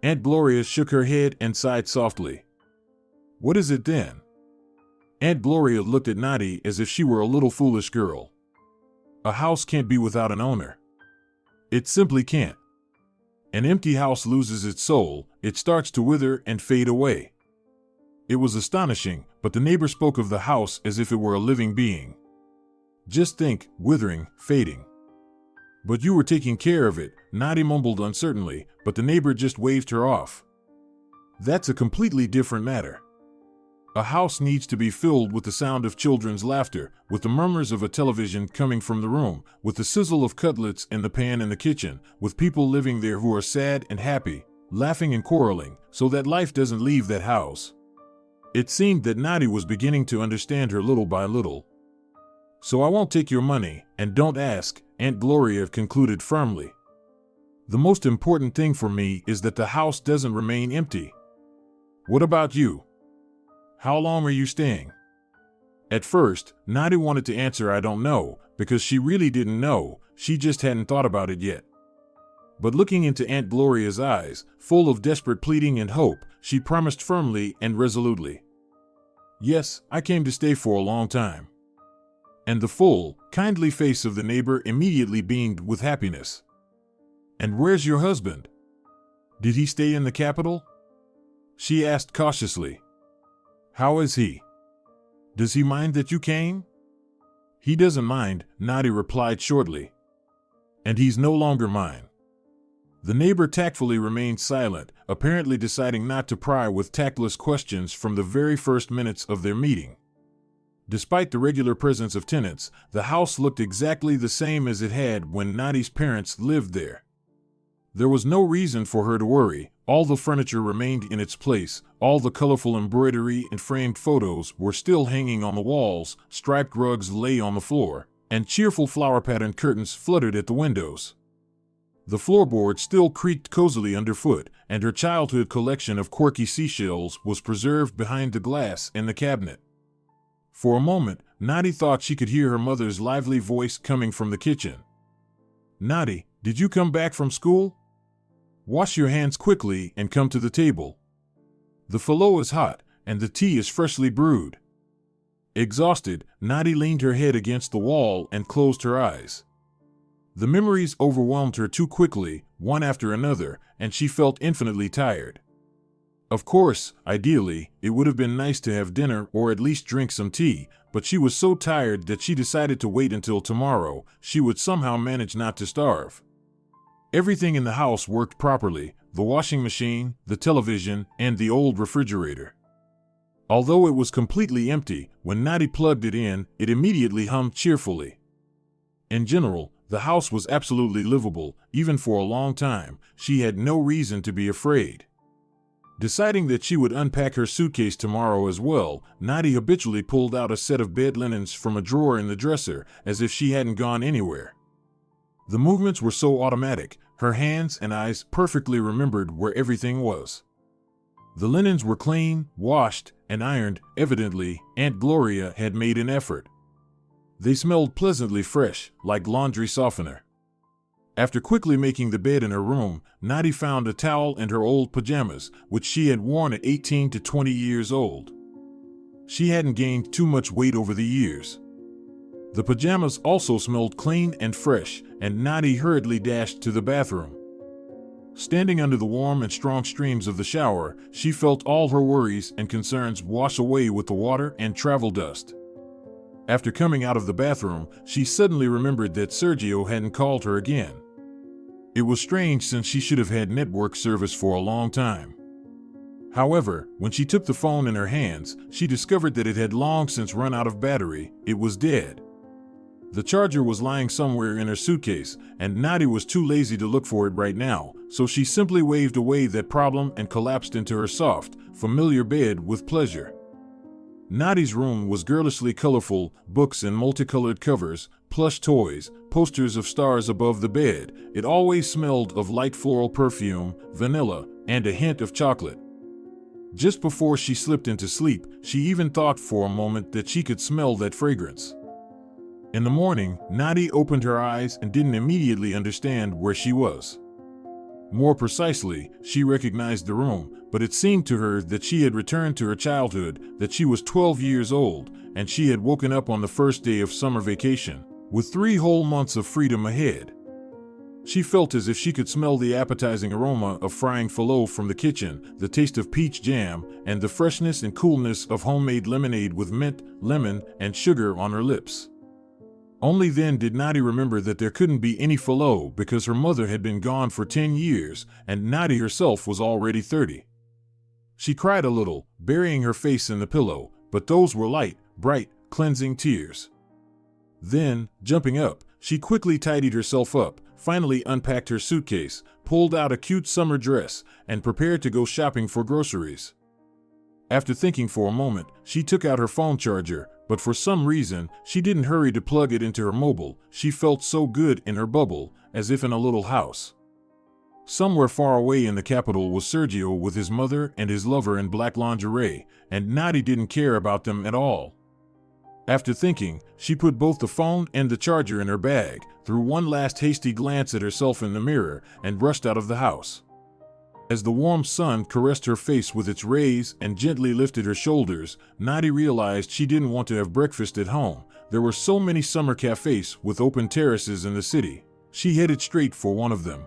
Aunt Gloria shook her head and sighed softly. "What is it then?" Aunt Gloria looked at Nadi as if she were a little foolish girl. "A house can't be without an owner. It simply can't. An empty house loses its soul, it starts to wither and fade away." It was astonishing, but the neighbor spoke of the house as if it were a living being. "Just think, withering, fading." "But you were taking care of it," Nadi mumbled uncertainly, but the neighbor just waved her off. "That's a completely different matter. A house needs to be filled with the sound of children's laughter, with the murmurs of a television coming from the room, with the sizzle of cutlets in the pan in the kitchen, with people living there who are sad and happy, laughing and quarreling, so that life doesn't leave that house." It seemed that Nadi was beginning to understand her little by little. "So I won't take your money, and don't ask," Aunt Gloria concluded firmly. "The most important thing for me is that the house doesn't remain empty. What about you? How long are you staying?" At first, Nadi wanted to answer "I don't know," because she really didn't know, she just hadn't thought about it yet. But looking into Aunt Gloria's eyes, full of desperate pleading and hope, she promised firmly and resolutely. "Yes, I came to stay for a long time." And the full, kindly face of the neighbor immediately beamed with happiness. "And where's your husband? Did he stay in the capital?" she asked cautiously. "How is he? Does he mind that you came?" "He doesn't mind," Nadi replied shortly. "And he's no longer mine." The neighbor tactfully remained silent, apparently deciding not to pry with tactless questions from the very first minutes of their meeting. Despite the regular presence of tenants, the house looked exactly the same as it had when Nadi's parents lived there. There was no reason for her to worry. All the furniture remained in its place, all the colorful embroidery and framed photos were still hanging on the walls, striped rugs lay on the floor, and cheerful flower-patterned curtains fluttered at the windows. The floorboard still creaked cozily underfoot, and her childhood collection of quirky seashells was preserved behind the glass in the cabinet. For a moment, Nadi thought she could hear her mother's lively voice coming from the kitchen. "Nadi, did you come back from school? Wash your hands quickly and come to the table. The falafel is hot, and the tea is freshly brewed." Exhausted, Nadi leaned her head against the wall and closed her eyes. The memories overwhelmed her too quickly, one after another, and she felt infinitely tired. Of course, ideally, it would have been nice to have dinner or at least drink some tea, but she was so tired that she decided to wait until tomorrow. She would somehow manage not to starve. Everything in the house worked properly: the washing machine, the television, and the old refrigerator. Although it was completely empty, when Nadi plugged it in, it immediately hummed cheerfully. In general, the house was absolutely livable. Even for a long time, she had no reason to be afraid. Deciding that she would unpack her suitcase tomorrow as well, Nadi habitually pulled out a set of bed linens from a drawer in the dresser, as if she hadn't gone anywhere. The movements were so automatic, her hands and eyes perfectly remembered where everything was. The linens were clean, washed, and ironed. Evidently, Aunt Gloria had made an effort. They smelled pleasantly fresh, like laundry softener. After quickly making the bed in her room, Nadi found a towel and her old pajamas, which she had worn at 18 to 20 years old. She hadn't gained too much weight over the years. The pajamas also smelled clean and fresh, and Nadi hurriedly dashed to the bathroom. Standing under the warm and strong streams of the shower, she felt all her worries and concerns wash away with the water and travel dust. After coming out of the bathroom, she suddenly remembered that Sergio hadn't called her again. It was strange since she should have had network service for a long time. However, when she took the phone in her hands, she discovered that it had long since run out of battery. It was dead. The charger was lying somewhere in her suitcase, and Nadi was too lazy to look for it right now, so she simply waved away that problem and collapsed into her soft, familiar bed with pleasure. Nadi's room was girlishly colorful, books in multicolored covers, plush toys, posters of stars above the bed. It always smelled of light floral perfume, vanilla, and a hint of chocolate. Just before she slipped into sleep, she even thought for a moment that she could smell that fragrance. In the morning, Nadi opened her eyes and didn't immediately understand where she was. More precisely, she recognized the room, but it seemed to her that she had returned to her childhood, that she was 12 years old, and she had woken up on the first day of summer vacation, with 3 whole months of freedom ahead. She felt as if she could smell the appetizing aroma of frying falafel from the kitchen, the taste of peach jam, and the freshness and coolness of homemade lemonade with mint, lemon, and sugar on her lips. Only then did Nadi remember that there couldn't be any falafel because her mother had been gone for 10 years, and Nadi herself was already 30. She cried a little, burying her face in the pillow, but those were light, bright, cleansing tears. Then, jumping up, she quickly tidied herself up, finally unpacked her suitcase, pulled out a cute summer dress, and prepared to go shopping for groceries. After thinking for a moment, she took out her phone charger, but for some reason, she didn't hurry to plug it into her mobile. She felt so good in her bubble, as if in a little house. Somewhere far away in the capital was Sergio with his mother and his lover in black lingerie, and Nadi didn't care about them at all. After thinking, she put both the phone and the charger in her bag, threw one last hasty glance at herself in the mirror, and rushed out of the house. As the warm sun caressed her face with its rays and gently lifted her shoulders, Nadi realized she didn't want to have breakfast at home. There were so many summer cafes with open terraces in the city. She headed straight for one of them.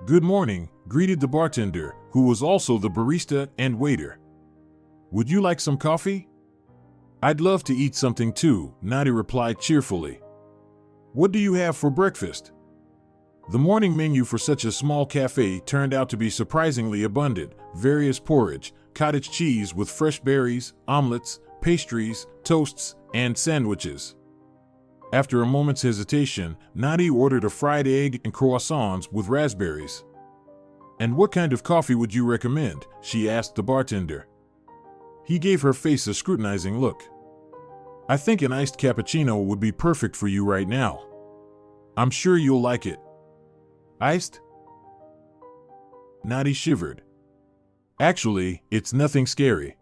"Good morning," greeted the bartender, who was also the barista and waiter. "Would you like some coffee?" "I'd love to eat something too," Nadi replied cheerfully. "What do you have for breakfast?" The morning menu for such a small cafe turned out to be surprisingly abundant: various porridge, cottage cheese with fresh berries, omelets, pastries, toasts, and sandwiches. After a moment's hesitation, Nadi ordered a fried egg and croissants with raspberries. "And what kind of coffee would you recommend?" she asked the bartender. He gave her face a scrutinizing look. "I think an iced cappuccino would be perfect for you right now. I'm sure you'll like it." "Iced?" Nadi shivered. "Actually, it's nothing scary.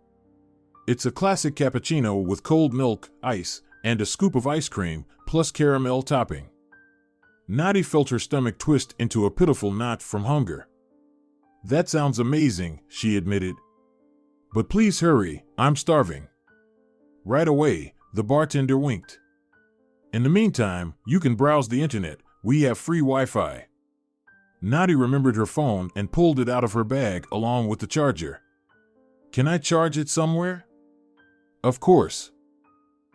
It's a classic cappuccino with cold milk, ice, and a scoop of ice cream, plus caramel topping." Nadi felt her stomach twist into a pitiful knot from hunger. "That sounds amazing," she admitted. "But please hurry, I'm starving." "Right away," the bartender winked. "In the meantime, you can browse the internet. We have free Wi-Fi." Nadi remembered her phone and pulled it out of her bag along with the charger. "Can I charge it somewhere?" "Of course.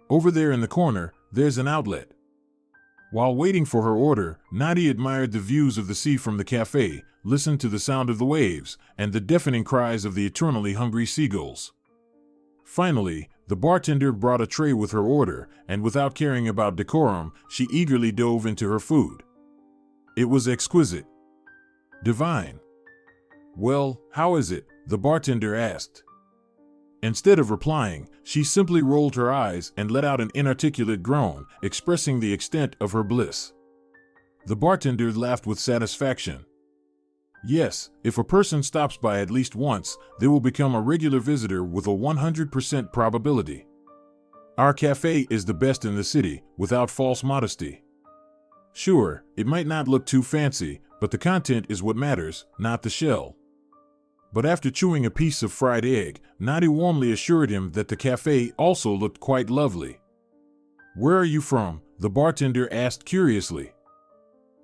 Over there in the corner, there's an outlet." While waiting for her order, Nadi admired the views of the sea from the cafe, listened to the sound of the waves, and the deafening cries of the eternally hungry seagulls. Finally, the bartender brought a tray with her order, and without caring about decorum, she eagerly dove into her food. It was exquisite. Divine. "Well, how is it?" the bartender asked. Instead of replying, she simply rolled her eyes and let out an inarticulate groan, expressing the extent of her bliss. The bartender laughed with satisfaction. "Yes, if a person stops by at least once, they will become a regular visitor with a 100% probability. Our cafe is the best in the city, without false modesty." Sure, it might not look too fancy, but the content is what matters, not the shell. But after chewing a piece of fried egg, Nadi warmly assured him that the cafe also looked quite lovely. "Where are you from?" the bartender asked curiously.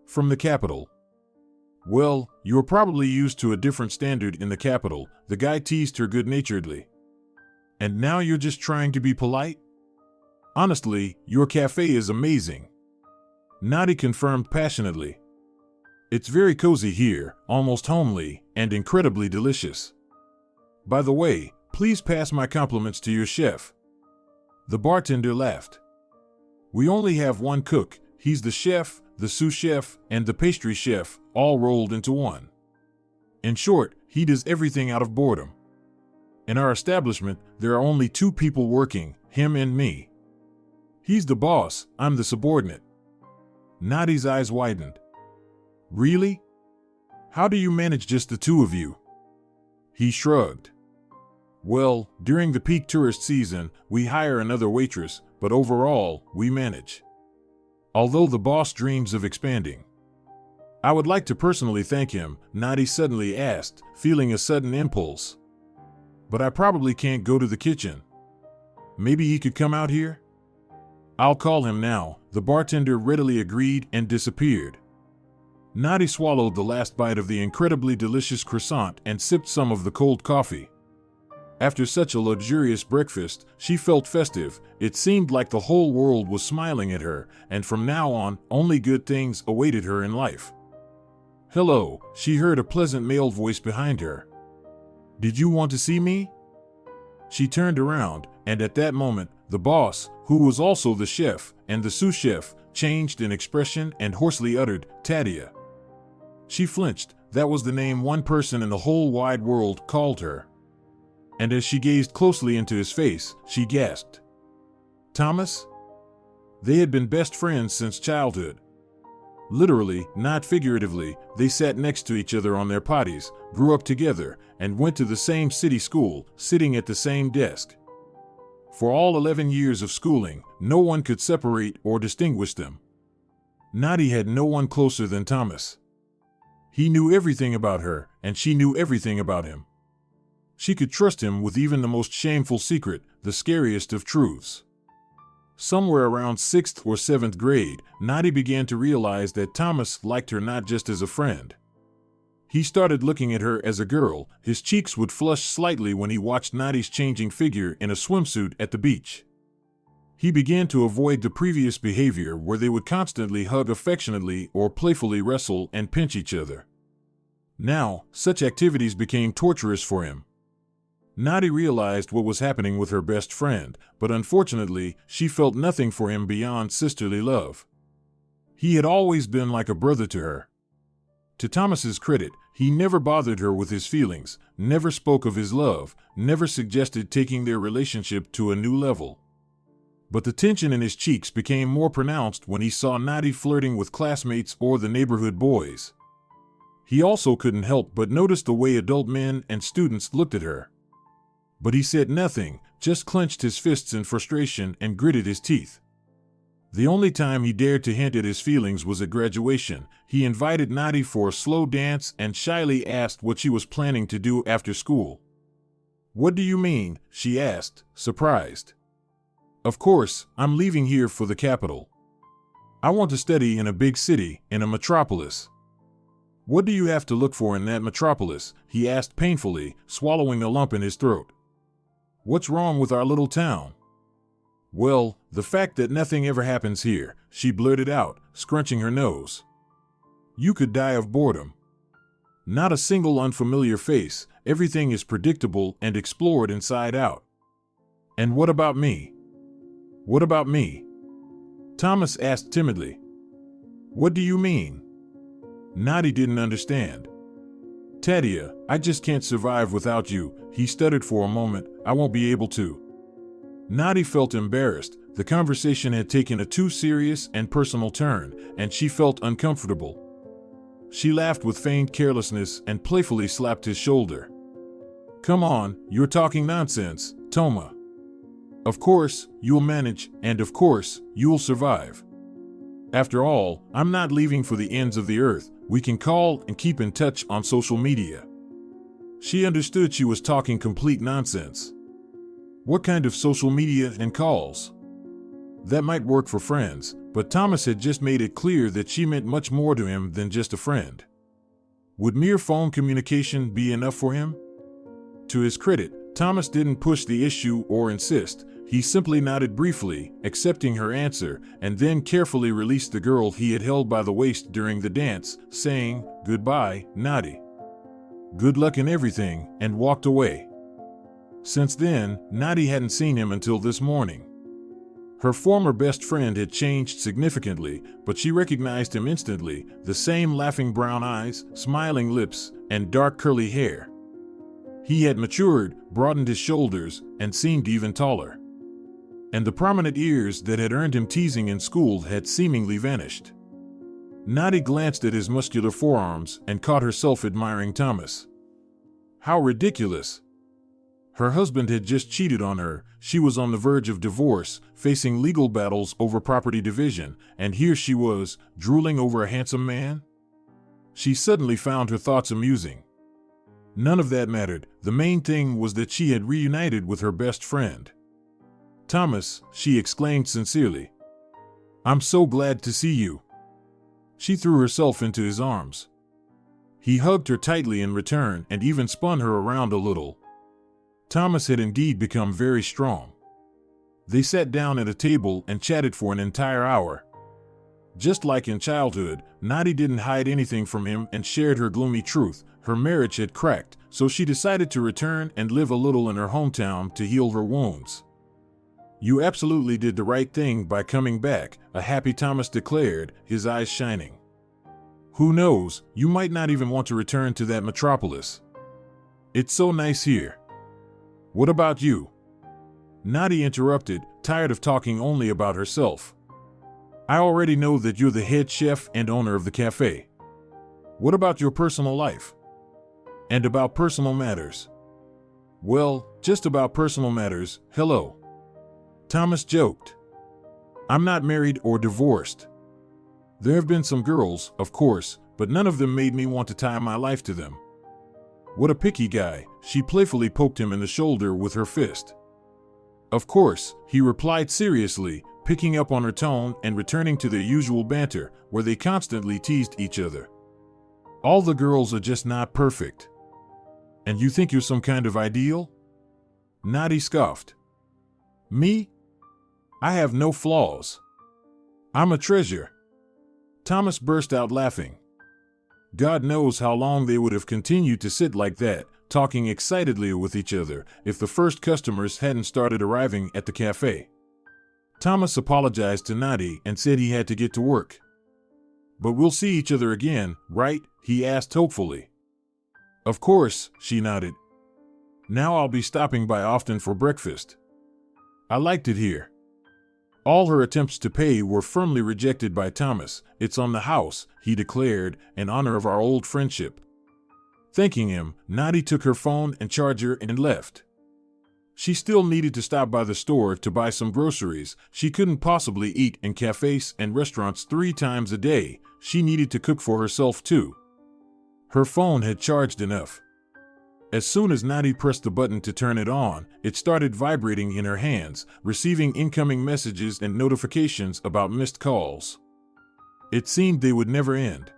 "From the capital." "Well, you're probably used to a different standard in the capital," the guy teased her good-naturedly. "And now you're just trying to be polite? Honestly, your cafe is amazing," Nadi confirmed passionately. "It's very cozy here, almost homely, and incredibly delicious. By the way, please pass my compliments to your chef." The bartender laughed. "We only have one cook. He's the chef, the sous chef, and the pastry chef, all rolled into one. In short, he does everything out of boredom. In our establishment, there are only two people working, him and me. He's the boss, I'm the subordinate." Nadi's eyes widened. "Really? How do you manage just the two of you?" He shrugged. "Well, during the peak tourist season, we hire another waitress, but overall, we manage. Although the boss dreams of expanding." "I would like to personally thank him," Nadi suddenly asked, feeling a sudden impulse. "But I probably can't go to the kitchen. Maybe he could come out here?" "I'll call him now," the bartender readily agreed and disappeared. Nadi swallowed the last bite of the incredibly delicious croissant and sipped some of the cold coffee. After such a luxurious breakfast, she felt festive. It seemed like the whole world was smiling at her, and from now on, only good things awaited her in life. "Hello," she heard a pleasant male voice behind her. "Did you want to see me?" She turned around, and at that moment, the boss, who was also the chef, and the sous chef, changed in expression and hoarsely uttered, "Tadia." She flinched. That was the name one person in the whole wide world called her. And as she gazed closely into his face, she gasped. "Thomas?" They had been best friends since childhood. Literally, not figuratively, they sat next to each other on their potties, grew up together, and went to the same city school, sitting at the same desk. For all 11 years of schooling, no one could separate or distinguish them. Nadi had no one closer than Thomas. He knew everything about her, and she knew everything about him. She could trust him with even the most shameful secret, the scariest of truths. Somewhere around 6th or 7th grade, Nadi began to realize that Thomas liked her not just as a friend. He started looking at her as a girl. His cheeks would flush slightly when he watched Nadi's changing figure in a swimsuit at the beach. He began to avoid the previous behavior where they would constantly hug affectionately or playfully wrestle and pinch each other. Now, such activities became torturous for him. Nadi realized what was happening with her best friend, but unfortunately, she felt nothing for him beyond sisterly love. He had always been like a brother to her. To Thomas's credit, he never bothered her with his feelings, never spoke of his love, never suggested taking their relationship to a new level. But the tension in his cheeks became more pronounced when he saw Nadi flirting with classmates or the neighborhood boys. He also couldn't help but notice the way adult men and students looked at her. But he said nothing, just clenched his fists in frustration and gritted his teeth. The only time he dared to hint at his feelings was at graduation. He invited Nadi for a slow dance and shyly asked what she was planning to do after school. "What do you mean?" she asked, surprised. "Of course, I'm leaving here for the capital. I want to study in a big city, in a metropolis." "What do you have to look for in that metropolis?" he asked painfully, swallowing a lump in his throat. "What's wrong with our little town?" "Well, the fact that nothing ever happens here," she blurted out, scrunching her nose. "You could die of boredom. Not a single unfamiliar face, everything is predictable and explored inside out." "And what about me? What about me?" Thomas asked timidly. "What do you mean?" Nadi didn't understand. "Tadia, I just can't survive without you," he stuttered for a moment. "I won't be able to." Nadi felt embarrassed. The conversation had taken a too serious and personal turn, and she felt uncomfortable. She laughed with feigned carelessness and playfully slapped his shoulder. "Come on, you're talking nonsense, Toma. Of course, you'll manage, and of course, you'll survive. After all, I'm not leaving for the ends of the earth. We can call and keep in touch on social media. She understood she was talking complete nonsense. What kind of social media and calls? That might work for friends, but Thomas had just made it clear that she meant much more to him than just a friend. Would mere phone communication be enough for him? To his credit, Thomas didn't push the issue or insist. He simply nodded briefly, accepting her answer, and then carefully released the girl he had held by the waist during the dance, saying, "Goodbye, Nadi. Good luck in everything," and walked away. Since then, Nadi hadn't seen him until this morning. Her former best friend had changed significantly, but she recognized him instantly, the same laughing brown eyes, smiling lips, and dark curly hair. He had matured, broadened his shoulders, and seemed even taller. And the prominent ears that had earned him teasing in school had seemingly vanished. Nadi glanced at his muscular forearms and caught herself admiring Thomas. How ridiculous! Her husband had just cheated on her, she was on the verge of divorce, facing legal battles over property division, and here she was, drooling over a handsome man? She suddenly found her thoughts amusing. None of that mattered, the main thing was that she had reunited with her best friend. "Thomas," she exclaimed sincerely. "I'm so glad to see you." She threw herself into his arms. He hugged her tightly in return and even spun her around a little. Thomas had indeed become very strong. They sat down at a table and chatted for an entire hour. Just like in childhood, Nadi didn't hide anything from him and shared her gloomy truth. Her marriage had cracked, so she decided to return and live a little in her hometown to heal her wounds. "You absolutely did the right thing by coming back," a happy Thomas declared, his eyes shining. "Who knows, you might not even want to return to that metropolis. It's so nice here. What about you?" Nadi interrupted, tired of talking only about herself. "I already know that you're the head chef and owner of the cafe. What about your personal life? And about personal matters?" "Well, just about personal matters, hello." Thomas joked. "I'm not married or divorced. There have been some girls, of course, but none of them made me want to tie my life to them." "What a picky guy," she playfully poked him in the shoulder with her fist. "Of course," he replied seriously, picking up on her tone and returning to their usual banter, where they constantly teased each other. "All the girls are just not perfect." "And you think you're some kind of ideal?" Nadi scoffed. "Me? I have no flaws. I'm a treasure." Thomas burst out laughing. God knows how long they would have continued to sit like that, talking excitedly with each other, if the first customers hadn't started arriving at the cafe. Thomas apologized to Nadi and said he had to get to work. "But we'll see each other again, right?" he asked hopefully. "Of course," she nodded. "Now I'll be stopping by often for breakfast. I liked it here." All her attempts to pay were firmly rejected by Thomas. "It's on the house," he declared, "in honor of our old friendship." Thanking him, Nadi took her phone and charger and left. She still needed to stop by the store to buy some groceries. She couldn't possibly eat in cafes and restaurants 3 times a day. She needed to cook for herself too. Her phone had charged enough. As soon as Nadi pressed the button to turn it on, it started vibrating in her hands, receiving incoming messages and notifications about missed calls. It seemed they would never end.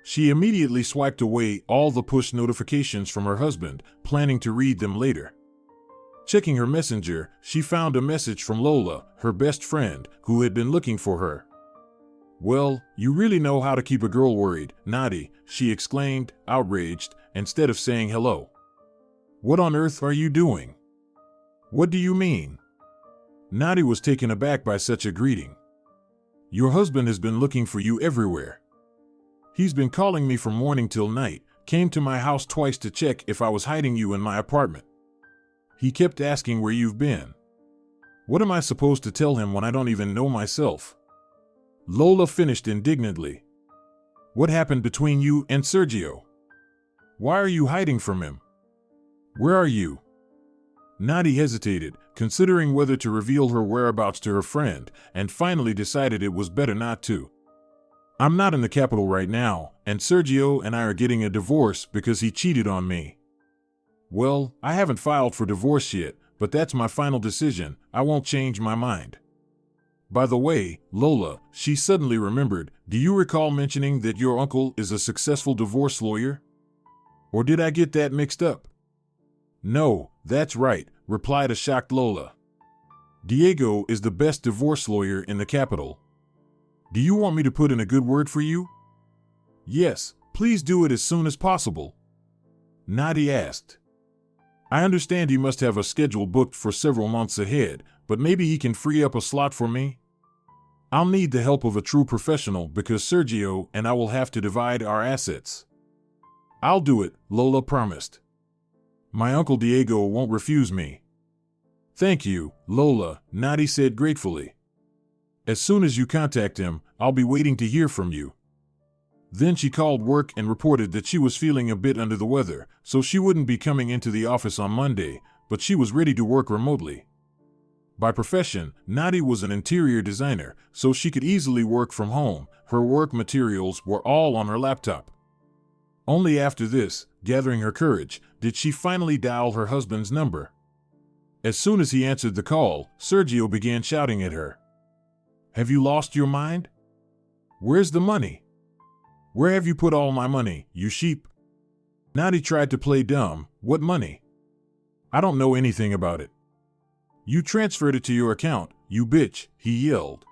She immediately swiped away all the push notifications from her husband, planning to read them later. Checking her messenger, she found a message from Lola, her best friend, who had been looking for her. "Well, you really know how to keep a girl worried, Nadi," she exclaimed, outraged, instead of saying hello. "What on earth are you doing?" "What do you mean?" Nadi was taken aback by such a greeting. "Your husband has been looking for you everywhere. He's been calling me from morning till night, came to my house twice to check if I was hiding you in my apartment. He kept asking where you've been. What am I supposed to tell him when I don't even know myself?" Lola finished indignantly. "What happened between you and Sergio? Why are you hiding from him? Where are you?" Nadi hesitated, considering whether to reveal her whereabouts to her friend, and finally decided it was better not to. I'm not in the capital right now, and Sergio and I are getting a divorce because he cheated on me. Well, I haven't filed for divorce yet, but that's my final decision. I won't change my mind. By the way, Lola, she suddenly remembered, do you recall mentioning that your uncle is a successful divorce lawyer? Or did I get that mixed up? No, that's right, replied a shocked Lola. Diego is the best divorce lawyer in the capital. Do you want me to put in a good word for you? Yes, please do it as soon as possible. Nadi asked. I understand he must have a schedule booked for several months ahead, but maybe he can free up a slot for me? I'll need the help of a true professional because Sergio and I will have to divide our assets. I'll do it, Lola promised. My uncle Diego won't refuse me. Thank you, Lola, Nadi said gratefully. As soon as you contact him, I'll be waiting to hear from you. Then she called work and reported that she was feeling a bit under the weather, so she wouldn't be coming into the office on Monday, but she was ready to work remotely. By profession, Nadi was an interior designer, so she could easily work from home. Her work materials were all on her laptop. Only after this, gathering her courage, did she finally dial her husband's number. As soon as he answered the call, Sergio began shouting at her. Have you lost your mind? Where's the money? Where have you put all my money, you sheep? Nadi tried to play dumb. What money? I don't know anything about it. You transferred it to your account, you bitch, he yelled.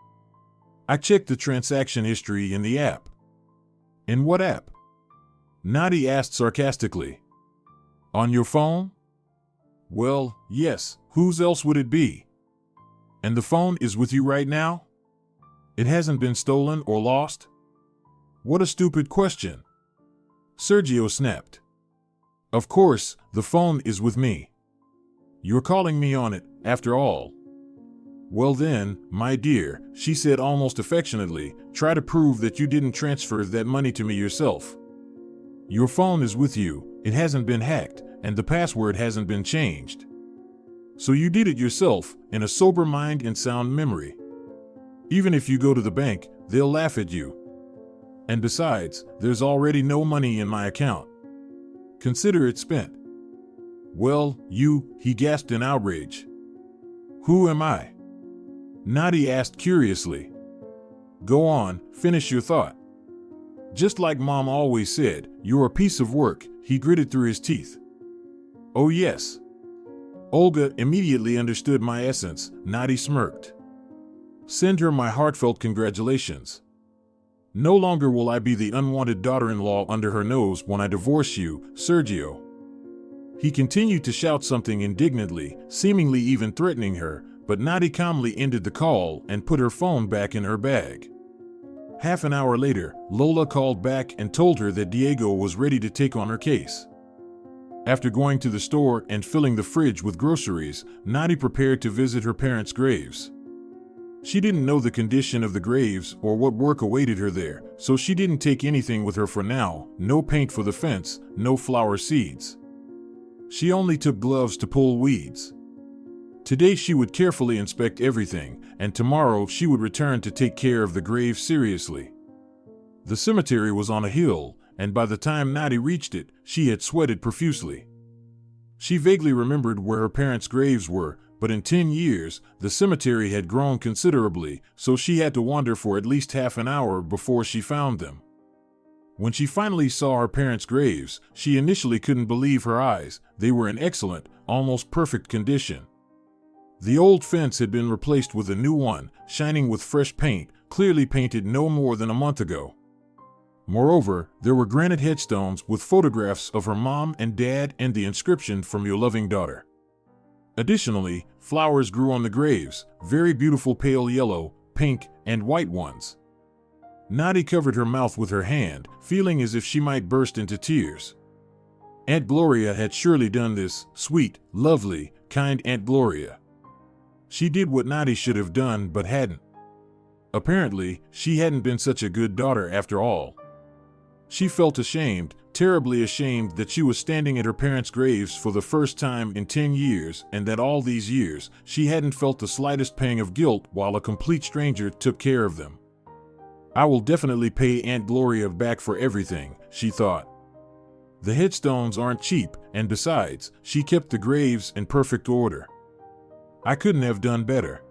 I checked the transaction history in the app. In what app? Nadi asked sarcastically. On your phone? Well, yes, whose else would it be? And the phone is with you right now? It hasn't been stolen or lost? What a stupid question. Sergio snapped. Of course, the phone is with me. You're calling me on it, after all. Well then, my dear, she said almost affectionately, try to prove that you didn't transfer that money to me yourself. Your phone is with you, it hasn't been hacked, and the password hasn't been changed. So you did it yourself, in a sober mind and sound memory. Even if you go to the bank, they'll laugh at you. And besides, there's already no money in my account. Consider it spent. Well, he gasped in outrage. Who am I? Nadi asked curiously. Go on, finish your thought. Just like Mom always said, you're a piece of work, he gritted through his teeth. Oh yes. Olga immediately understood my essence, Nadi smirked. Send her my heartfelt congratulations. No longer will I be the unwanted daughter-in-law under her nose when I divorce you, Sergio. He continued to shout something indignantly, seemingly even threatening her, but Nadi calmly ended the call and put her phone back in her bag. Half an hour later, Lola called back and told her that Diego was ready to take on her case. After going to the store and filling the fridge with groceries, Nadi prepared to visit her parents' graves. She didn't know the condition of the graves or what work awaited her there, so she didn't take anything with her for now, no paint for the fence, no flower seeds. She only took gloves to pull weeds. Today she would carefully inspect everything, and tomorrow she would return to take care of the grave seriously. The cemetery was on a hill, and by the time Nadi reached it, she had sweated profusely. She vaguely remembered where her parents' graves were, but in 10 years, the cemetery had grown considerably, so she had to wander for at least half an hour before she found them. When she finally saw her parents' graves, she initially couldn't believe her eyes. They were in excellent, almost perfect condition. The old fence had been replaced with a new one, shining with fresh paint, clearly painted no more than a month ago. Moreover, there were granite headstones with photographs of her mom and dad and the inscription "From your loving daughter." Additionally, flowers grew on the graves, very beautiful pale yellow, pink, and white ones. Nadi covered her mouth with her hand, feeling as if she might burst into tears. Aunt Gloria had surely done this, sweet, lovely, kind Aunt Gloria. She did what Nadi should have done but hadn't. Apparently, she hadn't been such a good daughter after all. She felt ashamed, terribly ashamed that she was standing at her parents' graves for the first time in 10 years and that all these years she hadn't felt the slightest pang of guilt while a complete stranger took care of them. I will definitely pay Aunt Gloria back for everything, she thought. The headstones aren't cheap, and besides, she kept the graves in perfect order. I couldn't have done better.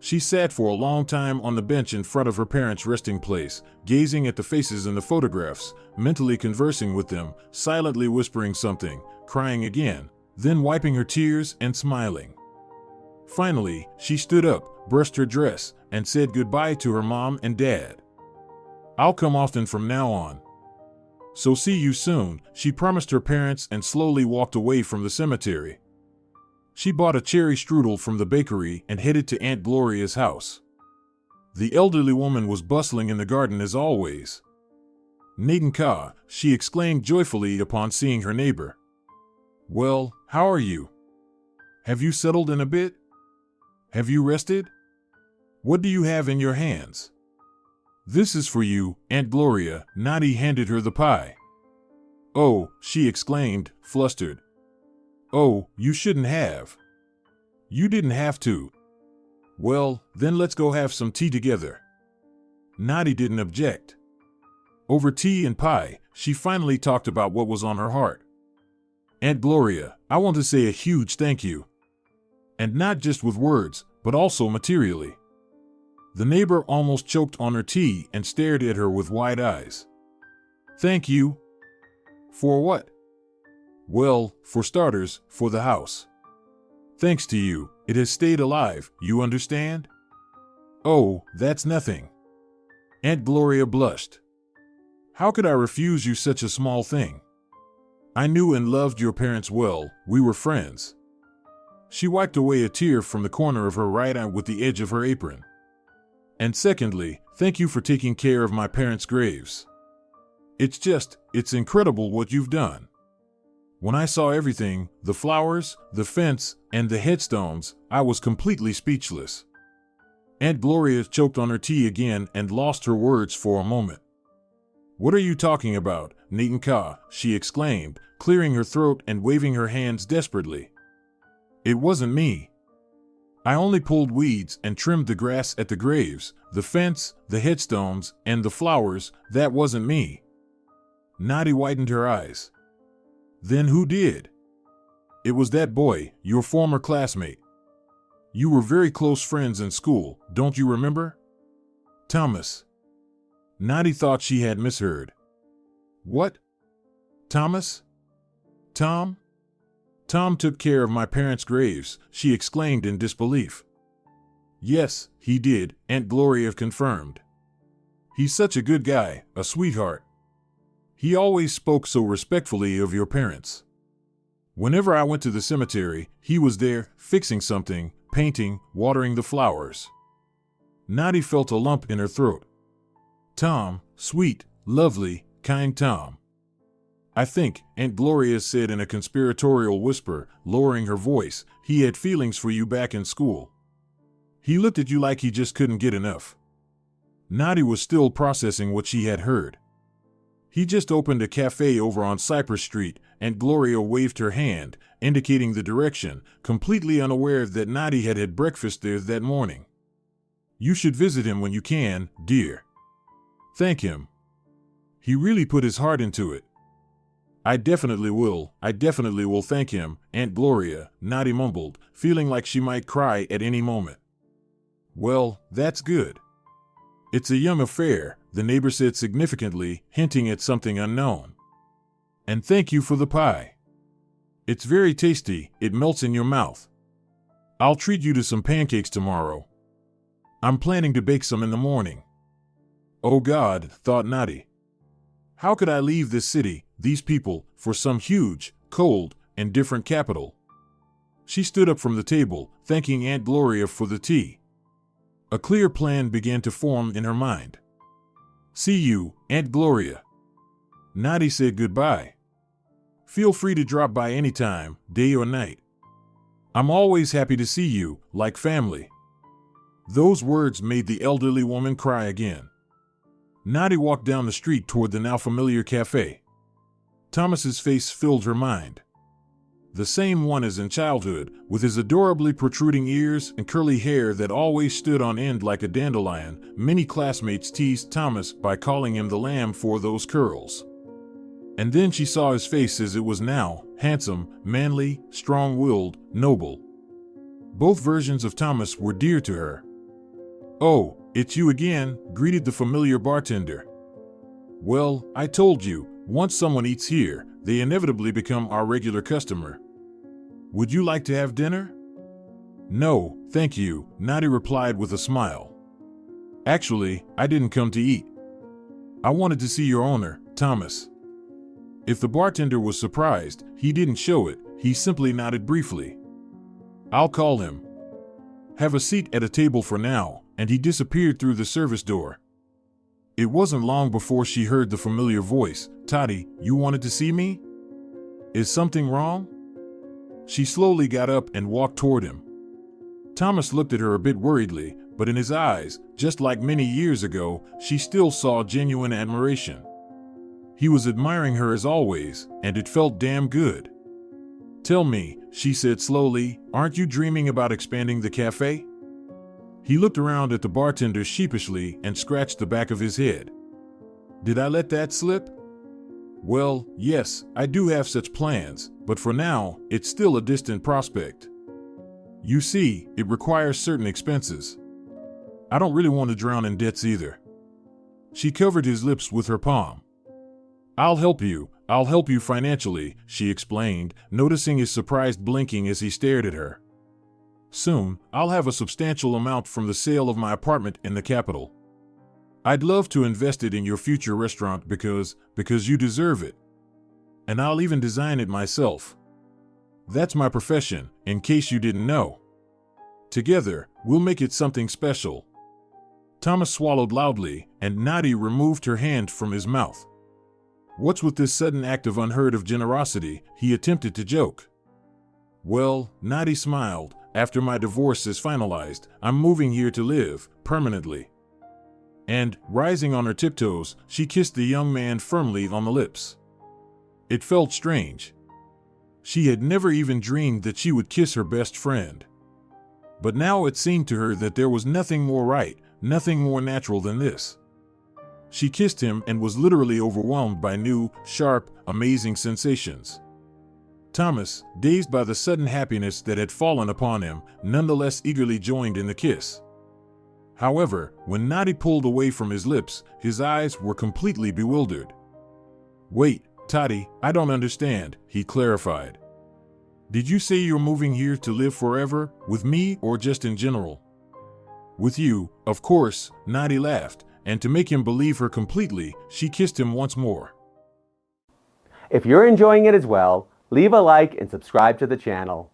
She sat for a long time on the bench in front of her parents' resting place, gazing at the faces in the photographs, mentally conversing with them, silently whispering something, crying again, then wiping her tears and smiling. Finally, she stood up, brushed her dress, and said goodbye to her mom and dad. I'll come often from now on. So see you soon, she promised her parents and slowly walked away from the cemetery. She bought a cherry strudel from the bakery and headed to Aunt Gloria's house. The elderly woman was bustling in the garden as always. Nadenka, she exclaimed joyfully upon seeing her neighbor. Well, how are you? Have you settled in a bit? Have you rested? What do you have in your hands? This is for you, Aunt Gloria. Nadi handed her the pie. Oh, she exclaimed, flustered. Oh, you shouldn't have. You didn't have to. Well, then let's go have some tea together. Nadi didn't object. Over tea and pie, she finally talked about what was on her heart. Aunt Gloria, I want to say a huge thank you. And not just with words, but also materially. The neighbor almost choked on her tea and stared at her with wide eyes. Thank you? For what? Well, for starters, for the house. Thanks to you, it has stayed alive, you understand? Oh, that's nothing. Aunt Gloria blushed. How could I refuse you such a small thing? I knew and loved your parents well, we were friends. She wiped away a tear from the corner of her right eye with the edge of her apron. And secondly, thank you for taking care of my parents' graves. It's incredible what you've done. When I saw everything, the flowers, the fence, and the headstones, I was completely speechless. Aunt Gloria choked on her tea again and lost her words for a moment. What are you talking about, Nadenka? She exclaimed, clearing her throat and waving her hands desperately. It wasn't me. I only pulled weeds and trimmed the grass at the graves, the fence, the headstones, and the flowers. That wasn't me. Nadi widened her eyes. Then who did? It was that boy, your former classmate. You were very close friends in school, don't you remember? Thomas. Nadi thought she had misheard. What? Thomas? Tom? Tom took care of my parents' graves, she exclaimed in disbelief. Yes, he did, Aunt Gloria confirmed. He's such a good guy, a sweetheart. He always spoke so respectfully of your parents. Whenever I went to the cemetery, he was there, fixing something, painting, watering the flowers. Nadi felt a lump in her throat. Tom, sweet, lovely, kind Tom. I think, Aunt Gloria said in a conspiratorial whisper, lowering her voice, he had feelings for you back in school. He looked at you like he just couldn't get enough. Nadi was still processing what she had heard. He just opened a cafe over on Cypress Street, and Gloria waved her hand, indicating the direction, completely unaware that Nadi had had breakfast there that morning. You should visit him when you can, dear. Thank him. He really put his heart into it. I definitely will thank him, Aunt Gloria, Nadi mumbled, feeling like she might cry at any moment. Well, that's good. It's a young affair, the neighbor said significantly, hinting at something unknown. And thank you for the pie. It's very tasty, it melts in your mouth. I'll treat you to some pancakes tomorrow. I'm planning to bake some in the morning. Oh God, thought Nadi. How could I leave this city, these people, for some huge, cold, and different capital? She stood up from the table, thanking Aunt Gloria for the tea. A clear plan began to form in her mind. See you, Aunt Gloria. Nadi said goodbye. Feel free to drop by anytime, day or night. I'm always happy to see you, like family. Those words made the elderly woman cry again. Nadi walked down the street toward the now familiar cafe. Thomas's face filled her mind. The same one as in childhood, with his adorably protruding ears and curly hair that always stood on end like a dandelion. Many classmates teased Thomas by calling him the lamb for those curls. And then she saw his face as it was now, handsome, manly, strong-willed, noble. Both versions of Thomas were dear to her. "Oh, it's you again," greeted the familiar bartender. "Well, I told you, once someone eats here, they inevitably become our regular customer. Would you like to have dinner?" "No, thank you," Nadi replied with a smile. "Actually, I didn't come to eat. I wanted to see your owner, Thomas." If the bartender was surprised, he didn't show it. He simply nodded briefly. "I'll call him. Have a seat at a table for now," and he disappeared through the service door. It wasn't long before she heard the familiar voice. "Tati, you wanted to see me? Is something wrong?" She slowly got up and walked toward him. Thomas looked at her a bit worriedly, but in his eyes, just like many years ago, she still saw genuine admiration. He was admiring her as always, and it felt damn good. "Tell me," she said slowly, "aren't you dreaming about expanding the cafe?" He looked around at the bartender sheepishly and scratched the back of his head. "Did I let that slip?" "Well, yes, I do have such plans, but for now, it's still a distant prospect. You see, it requires certain expenses. I don't really want to drown in debts either." She covered his lips with her palm. I'll help you financially," she explained, noticing his surprised blinking as he stared at her. "Soon, I'll have a substantial amount from the sale of my apartment in the capital. I'd love to invest it in your future restaurant because you deserve it. And I'll even design it myself. That's my profession, in case you didn't know. Together, we'll make it something special." Thomas swallowed loudly, and Nadi removed her hand from his mouth. "What's with this sudden act of unheard of generosity?" he attempted to joke. "Well," Nadi smiled, "after my divorce is finalized, I'm moving here to live, permanently." And, rising on her tiptoes, she kissed the young man firmly on the lips. It felt strange. She had never even dreamed that she would kiss her best friend. But now it seemed to her that there was nothing more right, nothing more natural than this. She kissed him and was literally overwhelmed by new, sharp, amazing sensations. Thomas, dazed by the sudden happiness that had fallen upon him, nonetheless eagerly joined in the kiss. However, when Nadi pulled away from his lips, his eyes were completely bewildered. "Wait, Tati, I don't understand," he clarified. "Did you say you're moving here to live forever, with me or just in general?" "With you, of course," Nadi laughed, and to make him believe her completely, she kissed him once more.
If you're enjoying it as well, leave a like and subscribe to the channel.